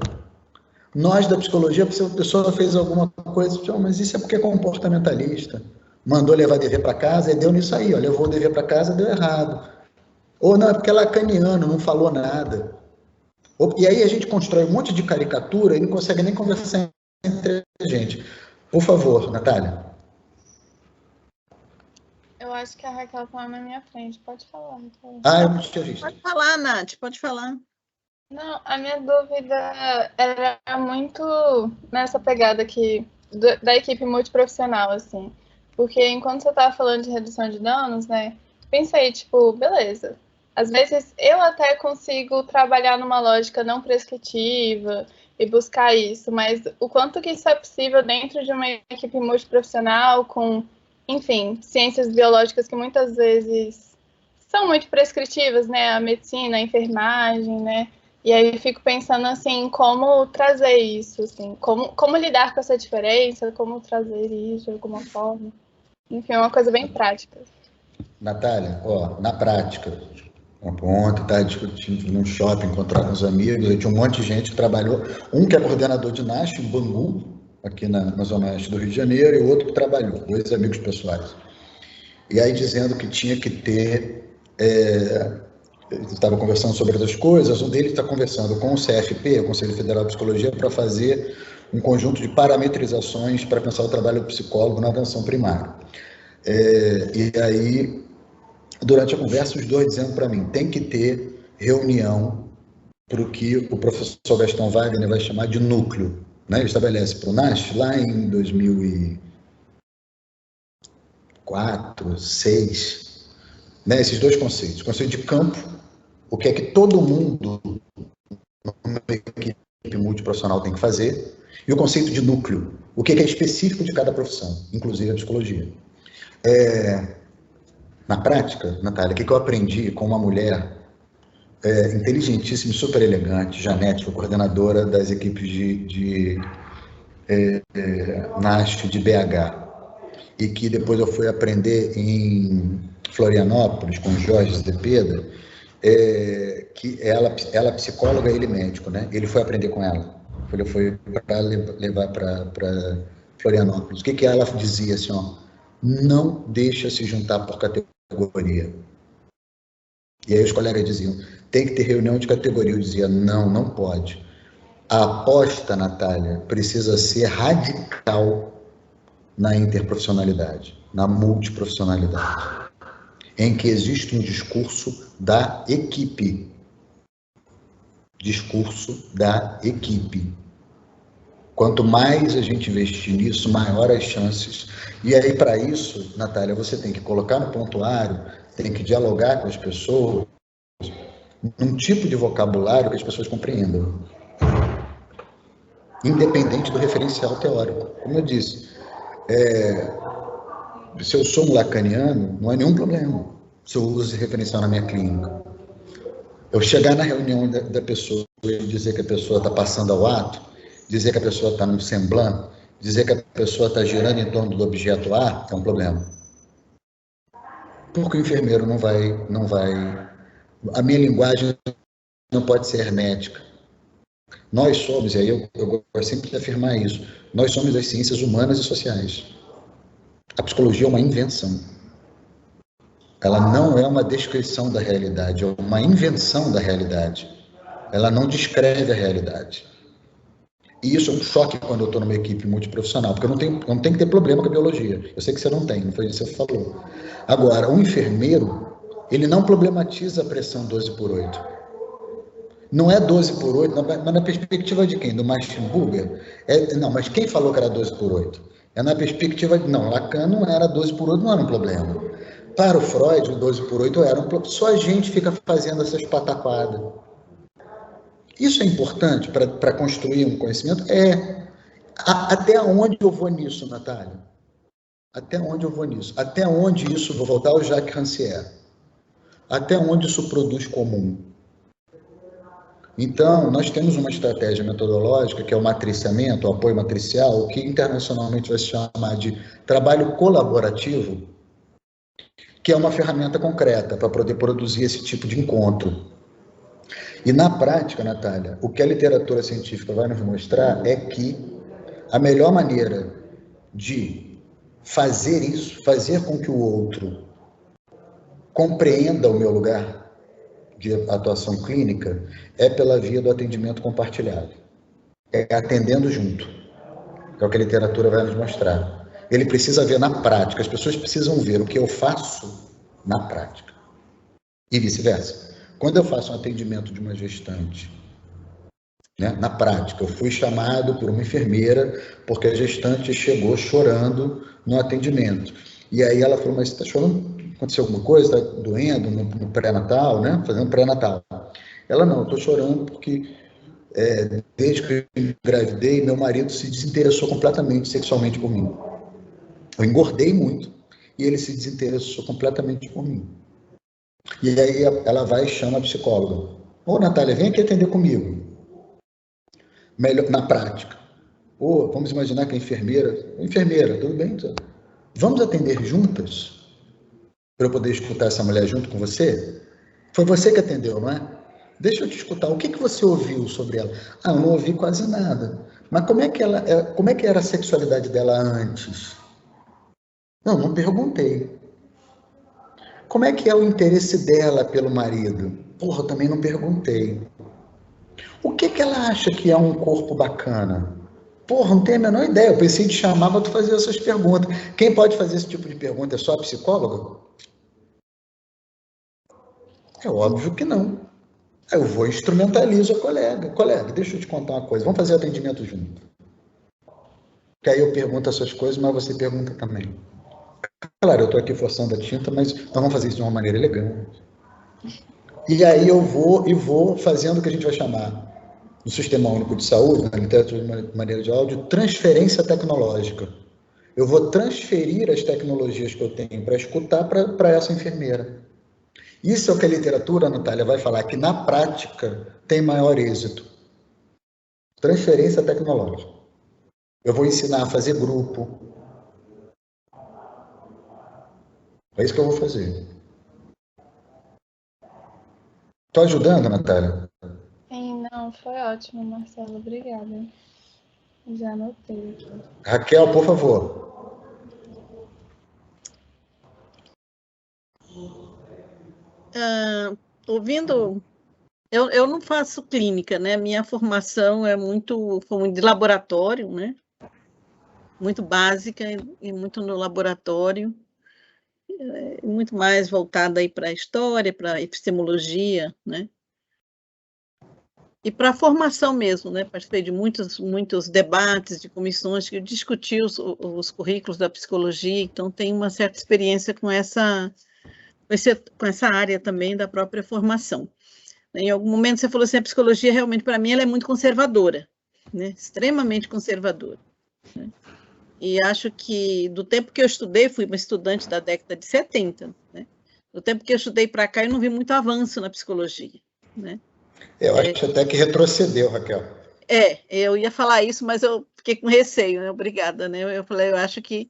Nós, da psicologia, se a pessoa fez alguma coisa, mas isso é porque é comportamentalista. Mandou levar dever para casa e deu nisso aí, levou o dever para casa, deu errado. Ou não, é porque é lacaniano, não falou nada. E aí a gente constrói um monte de caricatura e não consegue nem conversar entre a gente. Por favor, Natália. Eu acho que a Raquel está na minha frente. Pode falar, Raquel. Ah, eu não tinha visto. Pode falar, Nath, pode falar. Não, a minha dúvida era muito nessa pegada aqui da equipe multiprofissional, assim. Porque enquanto você estava falando de redução de danos, né, pensei, tipo, beleza. Às vezes eu até consigo trabalhar numa lógica não prescritiva e buscar isso, mas o quanto que isso é possível dentro de uma equipe multiprofissional com, enfim, ciências biológicas que muitas vezes são muito prescritivas, né, a medicina, a enfermagem, né, e aí eu fico pensando, assim, como trazer isso, assim, como lidar com essa diferença, como trazer isso de alguma forma. Enfim, é uma coisa bem prática. Natália, ó, na prática, ontem estava discutindo num shopping, encontrando uns amigos, e tinha um monte de gente que trabalhou, um que é coordenador de NASH em Bangu, aqui na Zona Oeste do Rio de Janeiro, e o outro que trabalhou, 2 amigos pessoais. E aí dizendo que tinha que ter... estava conversando sobre outras coisas, um deles está conversando com o CFP, o Conselho Federal de Psicologia, para fazer um conjunto de parametrizações para pensar o trabalho do psicólogo na atenção primária. E aí, durante a conversa, os dois dizendo para mim, tem que ter reunião para o que o professor Gastão Wagner vai chamar de núcleo. Né? Ele estabelece para o NASH, lá em 2004, 2006, né? Esses 2 conceitos. O conceito de campo, o que é que todo mundo numa equipe multiprofissional tem que fazer, e o conceito de núcleo, o que é específico de cada profissão, inclusive a psicologia. Na prática, Natália, o que eu aprendi com uma mulher inteligentíssima e super elegante, Janete, foi coordenadora das equipes de NASH de BH, e que depois eu fui aprender em Florianópolis com Jorge Zepeda, que ela é psicóloga e ele médico, né? Ele foi aprender com ela. Ele foi para levar para Florianópolis. O que ela dizia assim, ó? Não deixa se juntar por categoria. E aí os colegas diziam, tem que ter reunião de categoria. Eu dizia, não pode. A aposta, Natália, precisa ser radical na interprofissionalidade, na multiprofissionalidade, em que existe um discurso da equipe. Discurso da equipe. Quanto mais a gente investir nisso, maior as chances. E aí, para isso, Natália, você tem que colocar no pontuário, tem que dialogar com as pessoas, num tipo de vocabulário que as pessoas compreendam. Independente do referencial teórico. Como eu disse, se eu sou um lacaniano, não é nenhum problema se eu uso esse referencial na minha clínica. Eu chegar na reunião da pessoa e dizer que a pessoa está passando ao ato, dizer que a pessoa está no semblante, dizer que a pessoa está girando em torno do objeto A, é um problema. Porque o enfermeiro não vai... A minha linguagem não pode ser hermética. Nós somos, e aí eu gosto sempre de afirmar isso, nós somos as ciências humanas e sociais. A psicologia é uma invenção. Ela não é uma descrição da realidade, é uma invenção da realidade. Ela não descreve a realidade. E isso é um choque quando eu estou numa equipe multiprofissional, porque eu não tenho que ter problema com a biologia. Eu sei que você não tem, não foi isso que você falou. Agora, um enfermeiro, ele não problematiza a pressão 12/8. Não é 12/8, mas na perspectiva de quem? Do Martin Buber? Não, mas quem falou que era 12/8? É na perspectiva de, não, Lacan não era 12/8, não era um problema. Para o Freud, o 12/8 era um problema. Só a gente fica fazendo essas pataquadas. Isso é importante para construir um conhecimento? Até onde eu vou nisso, Natália? Até onde eu vou nisso? Até onde isso, vou voltar ao Jacques Rancière, até onde isso produz comum? Então, nós temos uma estratégia metodológica, que é o matriciamento, o apoio matricial, que internacionalmente vai se chamar de trabalho colaborativo, que é uma ferramenta concreta para poder produzir esse tipo de encontro. E na prática, Natália, o que a literatura científica vai nos mostrar é que a melhor maneira de fazer isso, fazer com que o outro compreenda o meu lugar, de atuação clínica é pela via do atendimento compartilhado. É atendendo junto. É o que a literatura vai nos mostrar. Ele precisa ver na prática, as pessoas precisam ver o que eu faço na prática. E vice-versa. Quando eu faço um atendimento de uma gestante, né, na prática, eu fui chamado por uma enfermeira porque a gestante chegou chorando no atendimento. E aí ela falou, mas você está chorando? Aconteceu alguma coisa? Está doendo no pré-natal, né? Fazendo pré-natal. Ela, não, eu estou chorando porque desde que eu engravidei, meu marido se desinteressou completamente sexualmente por mim. Eu engordei muito e ele se desinteressou completamente por mim. E aí ela vai e chama a psicóloga. Ô, Natália, vem aqui atender comigo. Melhor, na prática. Ou vamos imaginar que a enfermeira, tudo bem? Vamos atender juntas? Para eu poder escutar essa mulher junto com você? Foi você que atendeu, não é? Deixa eu te escutar. O que você ouviu sobre ela? Ah, eu não ouvi quase nada. Mas como é que era a sexualidade dela antes? Não perguntei. Como é que é o interesse dela pelo marido? Porra, eu também não perguntei. O que ela acha que é um corpo bacana? Porra, não tenho a menor ideia. Eu pensei em te chamar para tu fazer essas perguntas. Quem pode fazer esse tipo de pergunta é só a psicóloga? É óbvio que não. Aí eu vou e instrumentalizo a colega. Colega, deixa eu te contar uma coisa. Vamos fazer atendimento junto. Que aí eu pergunto essas coisas, mas você pergunta também. Claro, eu estou aqui forçando a tinta, mas nós vamos fazer isso de uma maneira elegante. E aí eu vou fazendo o que a gente vai chamar no Sistema Único de Saúde, na literatura de maneira de áudio, transferência tecnológica. Eu vou transferir as tecnologias que eu tenho para escutar para essa enfermeira. Isso é o que a literatura, Natália, vai falar, que na prática tem maior êxito. Transferência tecnológica. Eu vou ensinar a fazer grupo. É isso que eu vou fazer. Estou ajudando, Natália? Sim, não, foi ótimo, Marcelo. Obrigada. Já anotei aqui. Raquel, por favor. Ouvindo, eu não faço clínica, né? Minha formação foi muito de laboratório, né? Muito básica e muito no laboratório, muito mais voltada aí para a história, para a epistemologia, né? E para a formação mesmo, né? Participei de muitos debates, de comissões que discutiam os currículos da psicologia, então tenho uma certa experiência com essa área também da própria formação. Em algum momento você falou assim, a psicologia realmente, para mim, ela é muito conservadora, né? Extremamente conservadora. Né? E acho que do tempo que eu estudei, fui uma estudante da década de 70, né? Do tempo que eu estudei para cá, eu não vi muito avanço na psicologia, né? Eu acho até que retrocedeu, Raquel. Eu ia falar isso, mas eu fiquei com receio, né? Obrigada, né? Eu falei, eu acho que,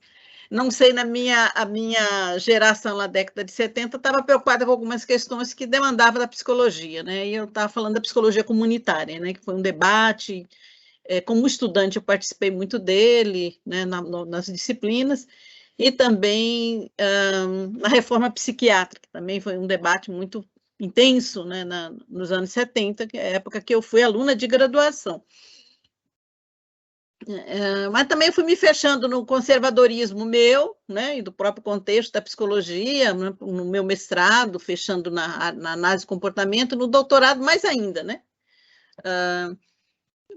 não sei, a minha geração na década de 70 estava preocupada com algumas questões que demandavam da psicologia, né? E eu estava falando da psicologia comunitária, né? Que foi um debate, como estudante eu participei muito dele, né? Nas disciplinas, e também na reforma psiquiátrica, também foi um debate muito intenso, né, nos anos 70, que é a época que eu fui aluna de graduação. Mas também fui me fechando no conservadorismo meu, né, e do próprio contexto da psicologia, no meu mestrado, fechando na análise de comportamento, no doutorado mais ainda, né.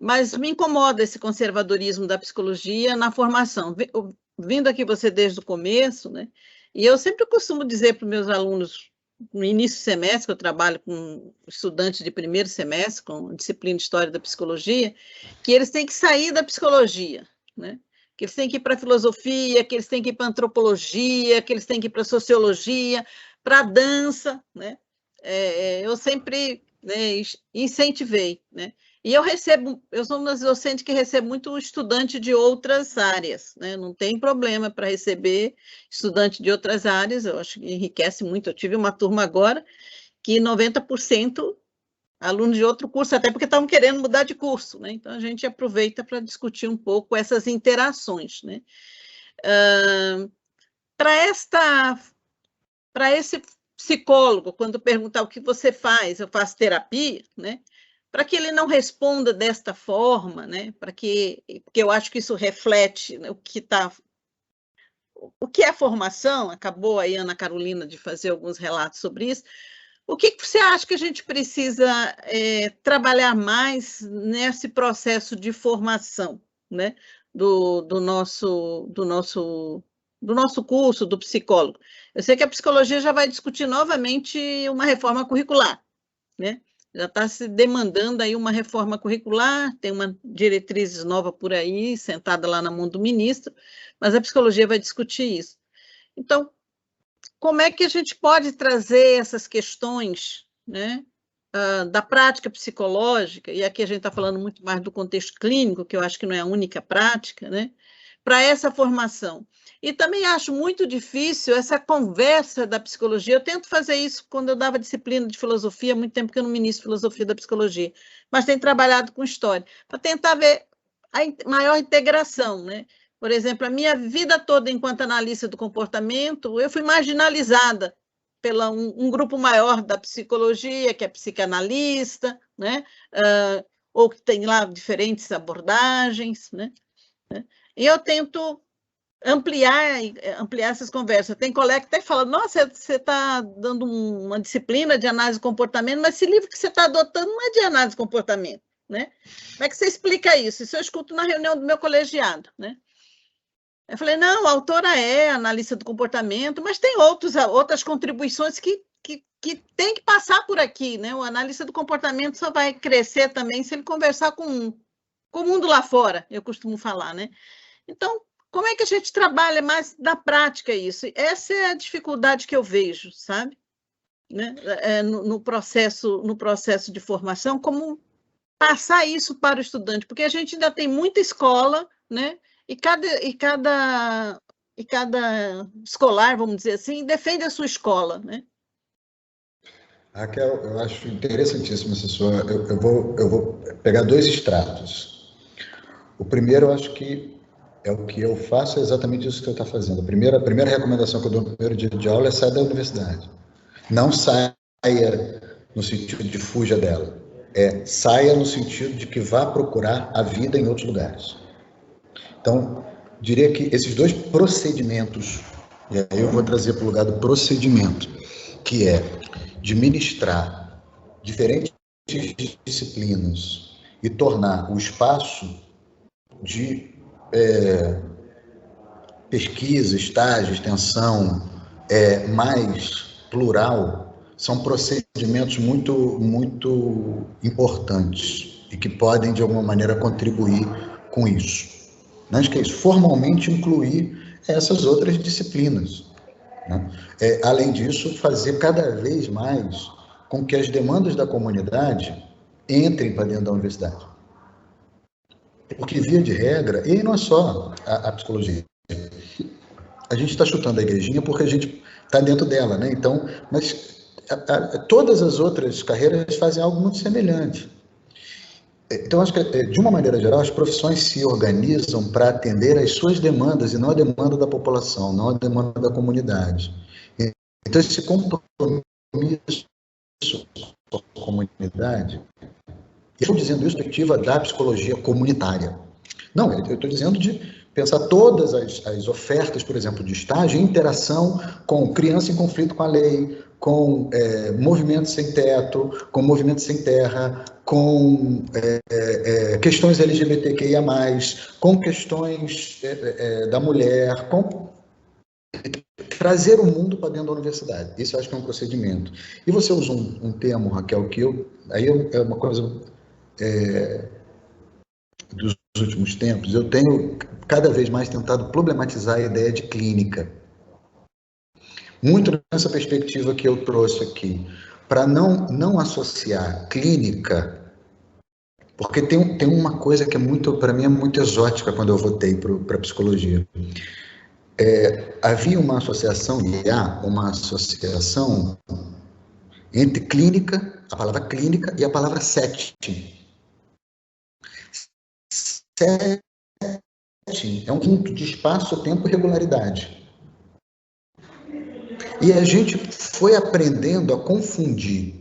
Mas me incomoda esse conservadorismo da psicologia na formação. Vindo aqui você desde o começo, né, e eu sempre costumo dizer para os meus alunos, no início do semestre, que eu trabalho com estudantes de primeiro semestre, com disciplina de História da Psicologia, que eles têm que sair da psicologia, né? Que eles têm que ir para a filosofia, que eles têm que ir para a antropologia, que eles têm que ir para a sociologia, para a dança, né? Eu sempre, né, incentivei, né? E eu sou uma docente que recebo muito estudante de outras áreas, né? Não tem problema para receber estudante de outras áreas, eu acho que enriquece muito. Eu tive uma turma agora que 90% alunos de outro curso, até porque estavam querendo mudar de curso, né? Então a gente aproveita para discutir um pouco essas interações, né? Para esse psicólogo, quando perguntar o que você faz, eu faço terapia, né? Para que ele não responda desta forma, né? Porque eu acho que isso reflete, né, o que é formação. Acabou aí a Ana Carolina de fazer alguns relatos sobre isso. O que você acha que a gente precisa trabalhar mais nesse processo de formação, né? do nosso curso, do psicólogo? Eu sei que a psicologia já vai discutir novamente uma reforma curricular, né? Já está se demandando aí uma reforma curricular, tem uma diretriz nova por aí, sentada lá na mão do ministro, mas a psicologia vai discutir isso. Então, como é que a gente pode trazer essas questões, né, da prática psicológica, e aqui a gente está falando muito mais do contexto clínico, que eu acho que não é a única prática, né, para essa formação? E também acho muito difícil essa conversa da psicologia. Eu tento fazer isso quando eu dava disciplina de filosofia, há muito tempo que eu não ministro filosofia da psicologia, mas tenho trabalhado com história, para tentar ver a maior integração, né? Por exemplo, a minha vida toda enquanto analista do comportamento, eu fui marginalizada pela um grupo maior da psicologia, que é psicanalista, né? Ou que tem lá diferentes abordagens, né? E eu tento ampliar essas conversas. Tem colega que até fala, nossa, você está dando uma disciplina de análise de comportamento, mas esse livro que você está adotando não é de análise de comportamento, né? Como é que você explica isso? Isso eu escuto na reunião do meu colegiado, né? Eu falei, não, a autora é analista do comportamento, mas tem outras contribuições que tem que passar por aqui, né? O analista do comportamento só vai crescer também se ele conversar com o mundo lá fora, eu costumo falar, né? Então, como é que a gente trabalha mais na prática isso? Essa é a dificuldade que eu vejo, sabe? Né? No processo de formação, como passar isso para o estudante, porque a gente ainda tem muita escola, né? E cada escolar, vamos dizer assim, defende a sua escola, né? Raquel, eu acho interessantíssimo essa sua... Eu vou pegar dois estratos. O primeiro, eu acho que é o que eu faço, é exatamente isso que você está fazendo. A primeira recomendação que eu dou no primeiro dia de aula é sair da universidade. Não saia no sentido de fuja dela. Saia no sentido de que vá procurar a vida em outros lugares. Então, diria que esses dois procedimentos, e aí eu vou trazer para o lugar do procedimento, que é de ministrar diferentes disciplinas e tornar o espaço de pesquisa, estágio, extensão mais plural, são procedimentos muito, muito importantes e que podem, de alguma maneira, contribuir com isso. Não é que é isso, formalmente incluir essas outras disciplinas, né? Além disso, fazer cada vez mais com que as demandas da comunidade entrem para dentro da universidade. Porque, via de regra, e não é só a psicologia, a gente está chutando a igrejinha porque a gente está dentro dela, né? Então, mas todas as outras carreiras fazem algo muito semelhante. Então, acho que, de uma maneira geral, as profissões se organizam para atender às suas demandas e não a demanda da população, não a demanda da comunidade. Então, esse compromisso com a comunidade, eu estou dizendo isso da perspectiva da psicologia comunitária. Não, eu estou dizendo de pensar todas as ofertas, por exemplo, de estágio em interação com criança em conflito com a lei, com movimentos sem teto, com movimentos sem terra, com questões LGBTQIA+, com questões da mulher, com trazer o mundo para dentro da universidade. Isso eu acho que é um procedimento. E você usou um termo, Raquel, que é uma coisa dos últimos tempos. Eu tenho cada vez mais tentado problematizar a ideia de clínica. Muito nessa perspectiva que eu trouxe aqui, para não associar clínica, porque tem uma coisa que para mim é muito exótica quando eu voltei para a psicologia. Havia uma associação, e há uma associação entre clínica, a palavra clínica, e a palavra setting. Setting é um conjunto de espaço, tempo e regularidade. E a gente foi aprendendo a confundir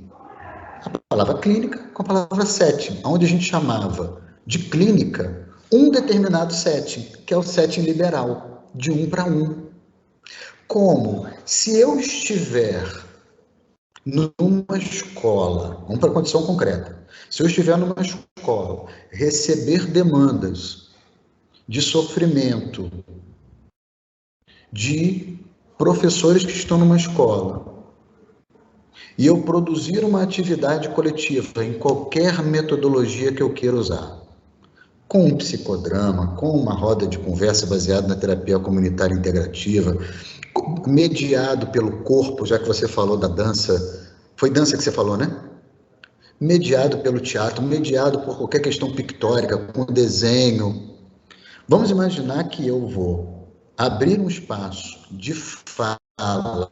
a palavra clínica com a palavra setting, onde a gente chamava de clínica um determinado setting, que é o setting liberal, de 1 para 1. Como se eu estiver numa escola, vamos para a condição concreta, se eu estiver numa escola, receber demandas de sofrimento de professores que estão numa escola, e eu produzir uma atividade coletiva em qualquer metodologia que eu queira usar, com um psicodrama, com uma roda de conversa baseada na terapia comunitária integrativa, mediado pelo corpo, já que você falou da dança, foi dança que você falou, né? Mediado pelo teatro, mediado por qualquer questão pictórica, com desenho. Vamos imaginar que eu vou abrir um espaço de fala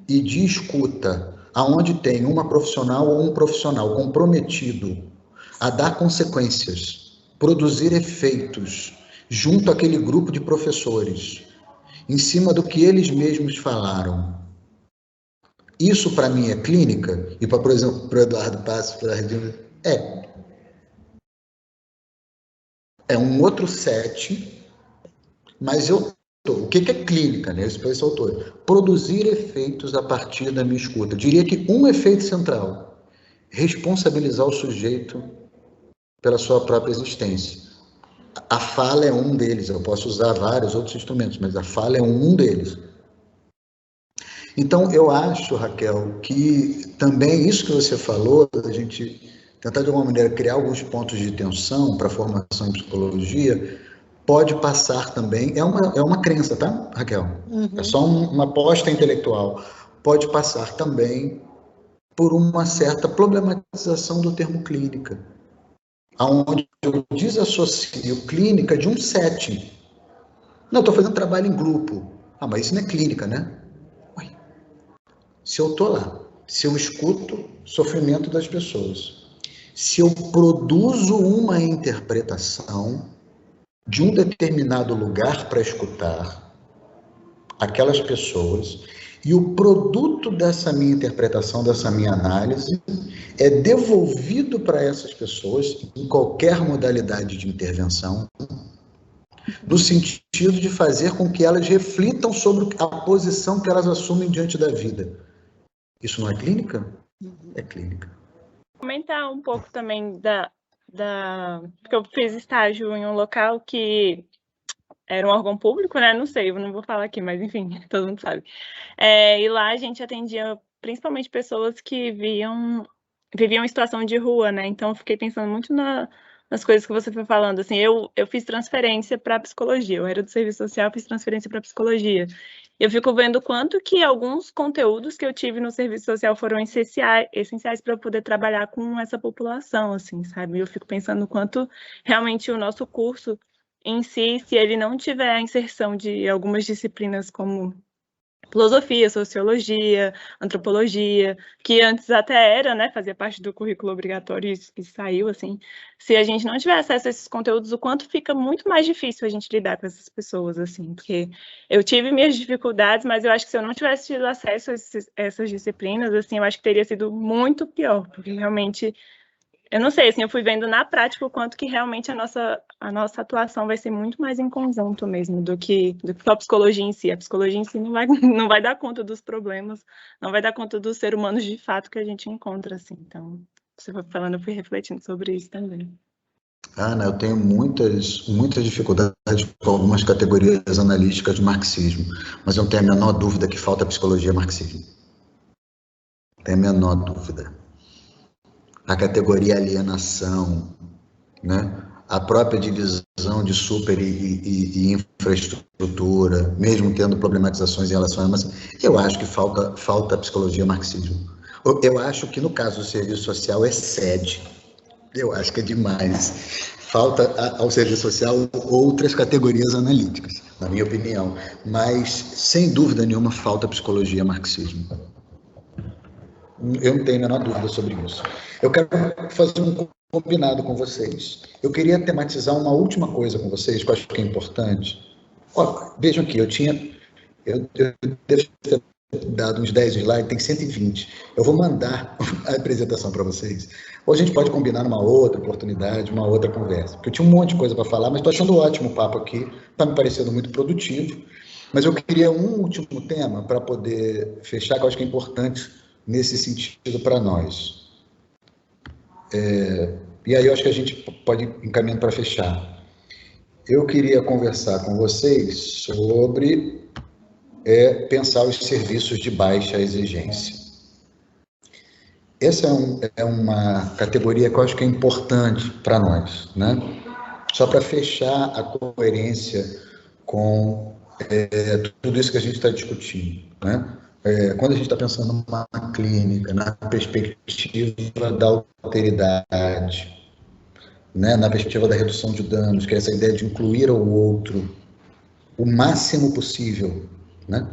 e de escuta, aonde tem uma profissional ou um profissional comprometido a dar consequências, produzir efeitos junto àquele grupo de professores, em cima do que eles mesmos falaram. Isso, para mim, é clínica? E, por exemplo, para o Eduardo Passos, para a Regina, é um outro set, mas o que é clínica, né? Isso foi esse autor. Produzir efeitos a partir da minha escuta. Eu diria que um efeito central, responsabilizar o sujeito pela sua própria existência. A fala é um deles, eu posso usar vários outros instrumentos, mas a fala é um deles. Então, eu acho, Raquel, que também isso que você falou, a gente tentar de alguma maneira criar alguns pontos de tensão para a formação em psicologia, pode passar também, é uma crença, tá, Raquel? Uhum. É só uma aposta intelectual. Pode passar também por uma certa problematização do termo clínica, onde eu desassocio clínica de um setting. Não, estou fazendo trabalho em grupo. Ah, mas isso não é clínica, né? Ué. Se eu estou lá, se eu escuto o sofrimento das pessoas, se eu produzo uma interpretação de um determinado lugar para escutar aquelas pessoas, e o produto dessa minha interpretação, dessa minha análise, é devolvido para essas pessoas em qualquer modalidade de intervenção, no sentido de fazer com que elas reflitam sobre a posição que elas assumem diante da vida. Isso não é clínica? É clínica. Vou comentar um pouco também porque eu fiz estágio em um local que era um órgão público, né? Não sei, eu não vou falar aqui, mas enfim, todo mundo sabe. E lá a gente atendia principalmente pessoas que viviam em situação de rua, né? Então eu fiquei pensando muito nas coisas que você foi falando. Assim, eu fiz transferência para psicologia, eu era do serviço social, fiz transferência para psicologia. Eu fico vendo quanto que alguns conteúdos que eu tive no serviço social foram essenciais para eu poder trabalhar com essa população, assim, sabe? Eu fico pensando quanto realmente o nosso curso em si, se ele não tiver a inserção de algumas disciplinas como filosofia, sociologia, antropologia, que antes até era, né, fazia parte do currículo obrigatório e que saiu, assim, se a gente não tiver acesso a esses conteúdos, o quanto fica muito mais difícil a gente lidar com essas pessoas, assim, porque eu tive minhas dificuldades, mas eu acho que se eu não tivesse tido acesso a essas disciplinas, assim, eu acho que teria sido muito pior, porque realmente eu não sei, assim, eu fui vendo na prática o quanto que realmente a nossa atuação vai ser muito mais em conjunto mesmo do que a psicologia em si. A psicologia em si não vai dar conta dos problemas, não vai dar conta dos seres humanos de fato que a gente encontra, assim. Então, você foi falando, eu fui refletindo sobre isso também. Ana, eu tenho muitas dificuldades com algumas categorias analíticas do marxismo, mas eu não tenho a menor dúvida que falta psicologia marxismo. Não tenho a menor dúvida. A categoria alienação, né? A própria divisão de super e infraestrutura, mesmo tendo problematizações em relação a mas eu acho que falta psicologia marxismo. Eu acho que no caso do serviço social excede. Eu acho que é demais. Falta ao serviço social outras categorias analíticas, na minha opinião. Mas, sem dúvida nenhuma, falta psicologia marxismo. Eu não tenho a menor dúvida sobre isso. Eu quero fazer um combinado com vocês. Eu queria tematizar uma última coisa com vocês, que eu acho que é importante. Ó, vejam aqui, eu tinha Eu devo ter dado uns 10 slides, tem 120. Eu vou mandar a apresentação para vocês. Ou a gente pode combinar numa outra oportunidade, uma outra conversa. Porque eu tinha um monte de coisa para falar, mas estou achando ótimo o papo aqui, está me parecendo muito produtivo. Mas eu queria um último tema para poder fechar, que eu acho que é importante nesse sentido para nós. E aí eu acho que a gente pode ir encaminhando para fechar. Eu queria conversar com vocês sobre pensar os serviços de baixa exigência. Essa é uma categoria que eu acho que é importante para nós, né? Só para fechar a coerência com tudo isso que a gente está discutindo, né? Quando a gente está pensando numa clínica, na perspectiva da alteridade, né? Na perspectiva da redução de danos, que é essa ideia de incluir o outro o máximo possível, né?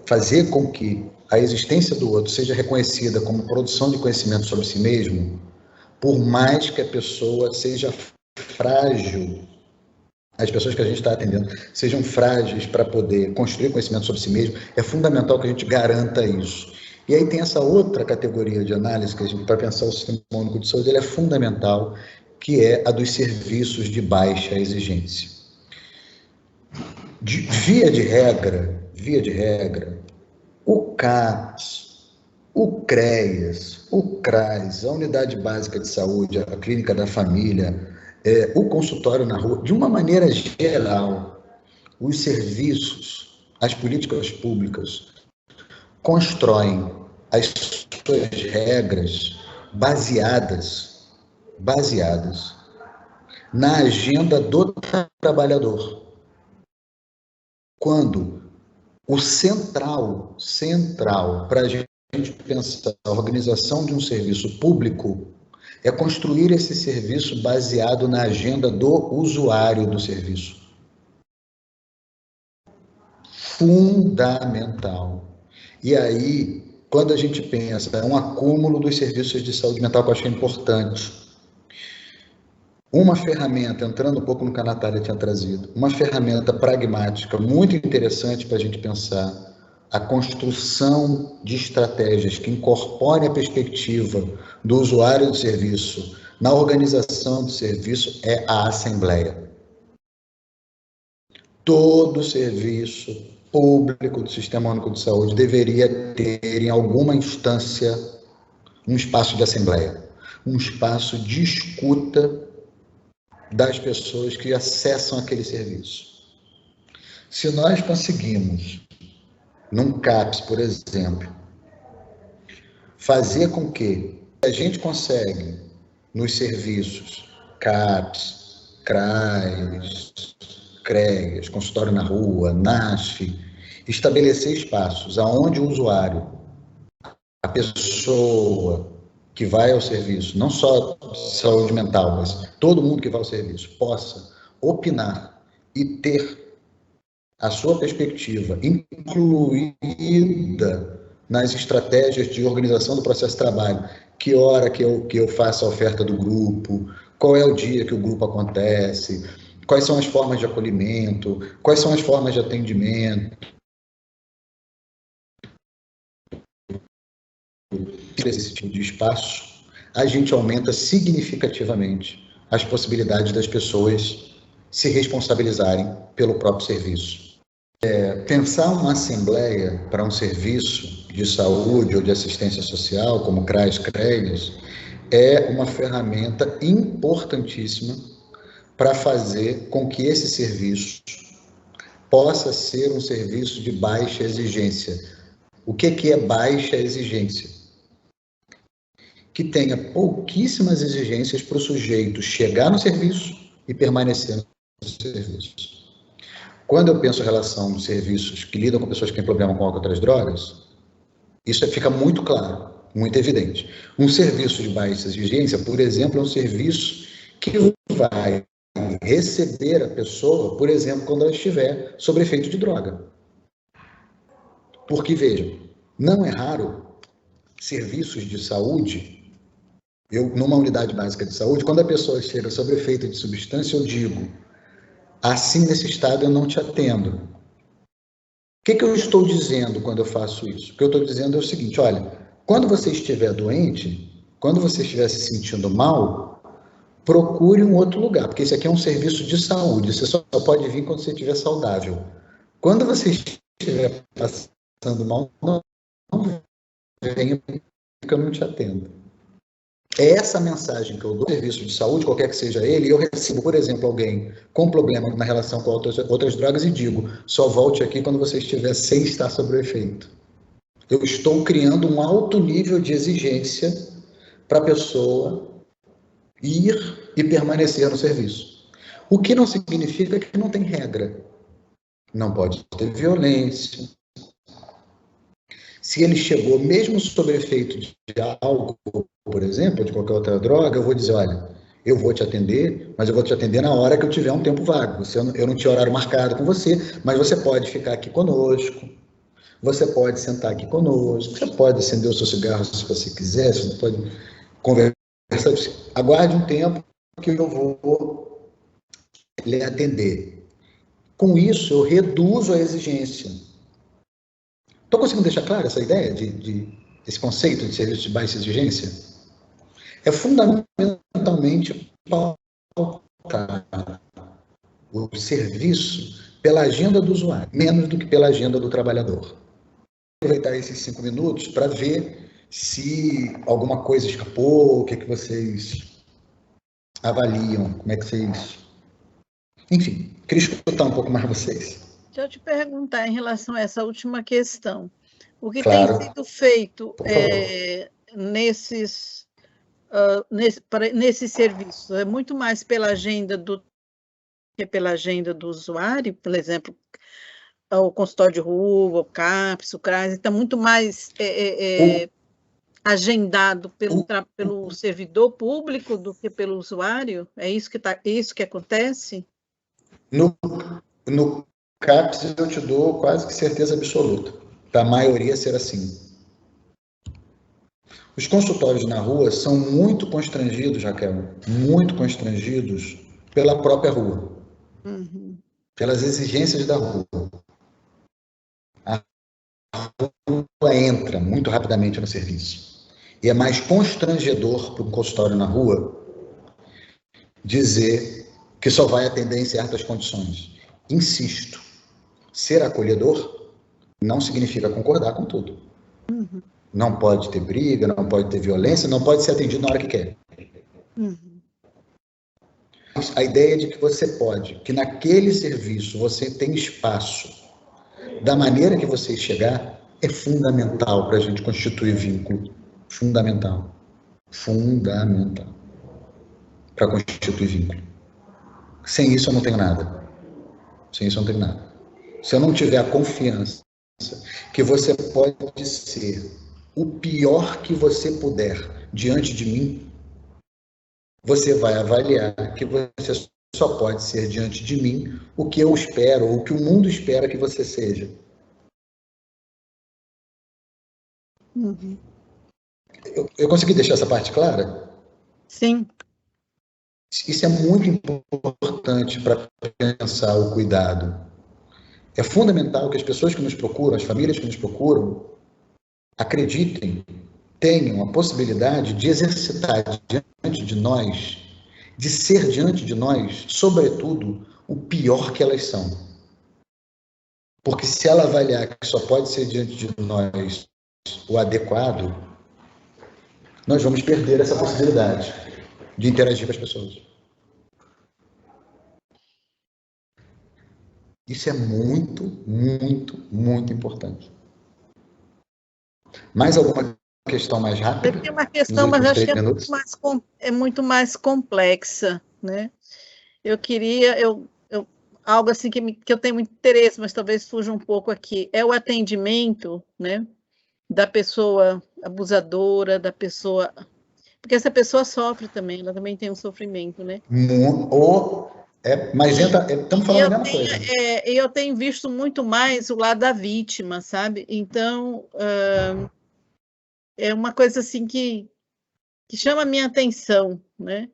Fazer com que a existência do outro seja reconhecida como produção de conhecimento sobre si mesmo, por mais que a pessoa seja frágil, as pessoas que a gente está atendendo sejam frágeis para poder construir conhecimento sobre si mesmo, é fundamental que a gente garanta isso. E aí tem essa outra categoria de análise que a gente, para pensar o Sistema Único de Saúde, ele é fundamental, que é a dos serviços de baixa exigência. Via de regra, o CAPS, o CREAS, o CRAS, a Unidade Básica de Saúde, a Clínica da Família, o consultório na rua, de uma maneira geral, os serviços, as políticas públicas constroem as suas regras baseadas na agenda do trabalhador. Quando o central para a gente pensar a organização de um serviço público é construir esse serviço baseado na agenda do usuário do serviço. Fundamental. E aí, quando a gente pensa, é um acúmulo dos serviços de saúde mental que eu acho que é importante. Uma ferramenta, entrando um pouco no que a Natália tinha trazido, uma ferramenta pragmática muito interessante para a gente pensar a construção de estratégias que incorporem a perspectiva do usuário do serviço na organização do serviço é a assembleia. Todo serviço público do Sistema Único de Saúde deveria ter, em alguma instância, um espaço de assembleia, um espaço de escuta das pessoas que acessam aquele serviço. Se nós conseguimos, num CAPS, por exemplo, fazer com que a gente consegue, nos serviços CAPS, CRAS, CREAS, consultório na rua, NASF, estabelecer espaços aonde o usuário, a pessoa que vai ao serviço, não só saúde mental, mas todo mundo que vai ao serviço, possa opinar e ter a sua perspectiva incluída nas estratégias de organização do processo de trabalho. Que hora que eu faço a oferta do grupo, qual é o dia que o grupo acontece, quais são as formas de acolhimento, quais são as formas de atendimento. Esse tipo de espaço, a gente aumenta significativamente as possibilidades das pessoas se responsabilizarem pelo próprio serviço. Pensar uma assembleia para um serviço de saúde ou de assistência social, como CRAS, CREAS, é uma ferramenta importantíssima para fazer com que esse serviço possa ser um serviço de baixa exigência. O que é baixa exigência? Que tenha pouquíssimas exigências para o sujeito chegar no serviço e permanecer no serviço. Quando eu penso em relação aos serviços que lidam com pessoas que têm problema com álcool e outras drogas, isso fica muito claro, muito evidente. Um serviço de baixa exigência, por exemplo, é um serviço que vai receber a pessoa, por exemplo, quando ela estiver sob efeito de droga. Porque, vejam, não é raro serviços de saúde. Numa unidade básica de saúde, quando a pessoa chega sob efeito de substância, eu digo, assim, nesse estado, eu não te atendo. que eu estou dizendo quando eu faço isso? O que eu estou dizendo é o seguinte, olha, quando você estiver doente, quando você estiver se sentindo mal, procure um outro lugar, porque esse aqui é um serviço de saúde, você só pode vir quando você estiver saudável. Quando você estiver passando mal, não venha, porque eu não te atendo. É essa mensagem que eu dou no serviço de saúde, qualquer que seja ele, e eu recebo, por exemplo, alguém com problema na relação com outras drogas e digo, só volte aqui quando você estiver sem estar sob o efeito. Eu estou criando um alto nível de exigência para a pessoa ir e permanecer no serviço. O que não significa que não tem regra. Não pode ter violência. Se ele chegou mesmo sob efeito de álcool, por exemplo, ou de qualquer outra droga, eu vou dizer, olha, eu vou te atender, mas eu vou te atender na hora que eu tiver um tempo vago. Eu não tinha horário marcado com você, mas você pode ficar aqui conosco, você pode sentar aqui conosco, você pode acender o seu cigarro se você quiser, você pode conversar. Aguarde um tempo que eu vou lhe atender. Com isso, eu reduzo a exigência. Estou conseguindo deixar clara essa ideia esse conceito de serviço de baixa exigência? É fundamentalmente pautar o serviço pela agenda do usuário, menos do que pela agenda do trabalhador. Vou aproveitar esses 5 minutos para ver se alguma coisa escapou, o que vocês avaliam, como é que vocês... Enfim, queria escutar um pouco mais vocês. Deixa eu te perguntar em relação a essa última questão. O que Claro. tem sido feito nesse serviço? É muito mais pela agenda que pela agenda do usuário, por exemplo, o consultório de rua, o CAPS, o CRAS, está muito mais agendado pelo servidor público do que pelo usuário? É isso que acontece? No CAPS eu te dou quase que certeza absoluta, da maioria ser assim. Os consultórios na rua são muito constrangidos, Raquel, muito constrangidos pela própria rua, pelas exigências da rua. A rua entra muito rapidamente no serviço. E é mais constrangedor para um consultório na rua dizer que só vai atender em certas condições. Insisto, ser acolhedor não significa concordar com tudo. Não pode ter briga, não pode ter violência, não pode ser atendido na hora que quer. A ideia de que você pode, que naquele serviço você tem espaço, da maneira que você chegar, é fundamental para a gente constituir vínculo. Fundamental. Fundamental. Para constituir vínculo. Sem isso eu não tenho nada. Sem isso eu não tenho nada. Se eu não tiver a confiança que você pode ser o pior que você puder diante de mim, você vai avaliar que você só pode ser diante de mim o que eu espero, ou o que o mundo espera que você seja. Eu consegui deixar essa parte clara? Sim. Isso é muito importante para pensar o cuidado. É fundamental que as pessoas que nos procuram, as famílias que nos procuram, acreditem, tenham a possibilidade de exercitar diante de nós, de ser diante de nós, sobretudo, o pior que elas são. Porque se ela avaliar que só pode ser diante de nós o adequado, nós vamos perder essa possibilidade de interagir com as pessoas. Isso é muito, muito, muito importante. Mais alguma questão mais rápida? Tem uma questão, mas acho que é muito mais complexa, né? Eu queria, algo assim que eu tenho muito interesse, mas talvez fuja um pouco aqui, é o atendimento, né, da pessoa abusadora, da pessoa... Porque essa pessoa sofre também, ela também tem um sofrimento, né? Mas estamos falando a mesma coisa. Eu tenho visto muito mais o lado da vítima, sabe? Então, é uma coisa assim que chama a minha atenção, né?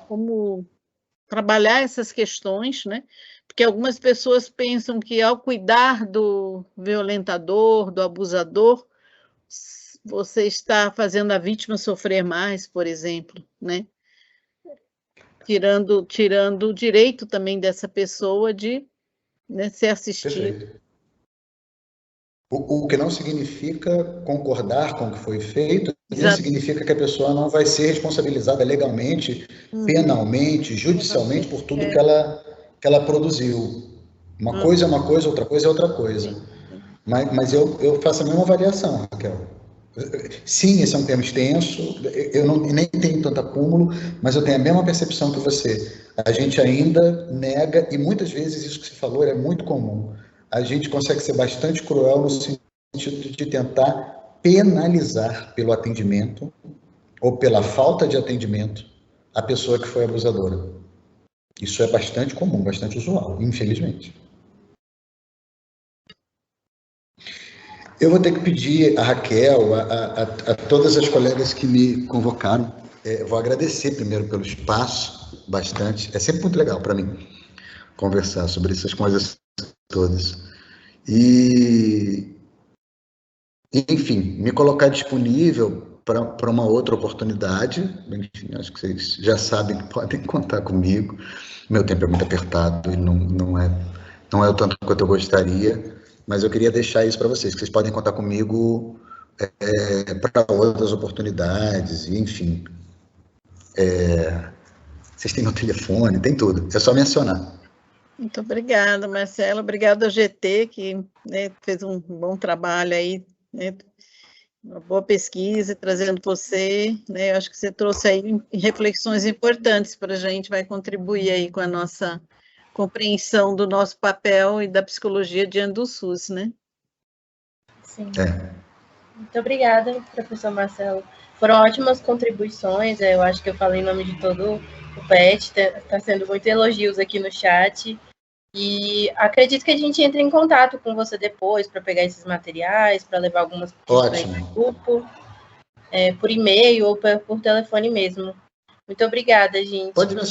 Como trabalhar essas questões, né? Porque algumas pessoas pensam que ao cuidar do violentador, do abusador, você está fazendo a vítima sofrer mais, por exemplo, né? Tirando o direito também dessa pessoa de, né, ser assistida. Perfeito. O que não significa concordar com o que foi feito, nem significa que a pessoa não vai ser responsabilizada legalmente, penalmente, judicialmente por tudo que ela produziu. Uma coisa é uma coisa, outra coisa é outra coisa. Mas eu faço a mesma avaliação, Raquel. Sim, esse é um tema extenso, eu nem tenho tanto acúmulo, mas eu tenho a mesma percepção que você. A gente ainda nega, e muitas vezes isso que você falou é muito comum. A gente consegue ser bastante cruel no sentido de tentar penalizar pelo atendimento ou pela falta de atendimento a pessoa que foi abusadora. Isso é bastante comum, bastante usual, infelizmente. Eu vou ter que pedir a Raquel, a todas as colegas que me convocaram, vou agradecer primeiro pelo espaço, bastante. É sempre muito legal para mim conversar sobre essas coisas todas. E, enfim, me colocar disponível para uma outra oportunidade. Enfim, acho que vocês já sabem que podem contar comigo. Meu tempo é muito apertado e não é o tanto quanto eu gostaria, mas eu queria deixar isso para vocês, que vocês podem contar comigo para outras oportunidades, e, enfim. Vocês têm meu telefone, tem tudo, é só mencionar. Muito obrigada, Marcelo. Obrigada ao GT, que, né, fez um bom trabalho aí, né, uma boa pesquisa, trazendo você, né, eu acho que você trouxe aí reflexões importantes para a gente, vai contribuir aí com a nossa compreensão do nosso papel e da psicologia diante do SUS, né? Sim. Muito obrigada, professor Marcelo. Foram ótimas contribuições, eu acho que eu falei em nome de todo o PET, está sendo muito elogios aqui no chat, e acredito que a gente entre em contato com você depois para pegar esses materiais, para levar algumas questões no grupo, por e-mail ou por telefone mesmo. Muito obrigada, gente. Pode mencionar.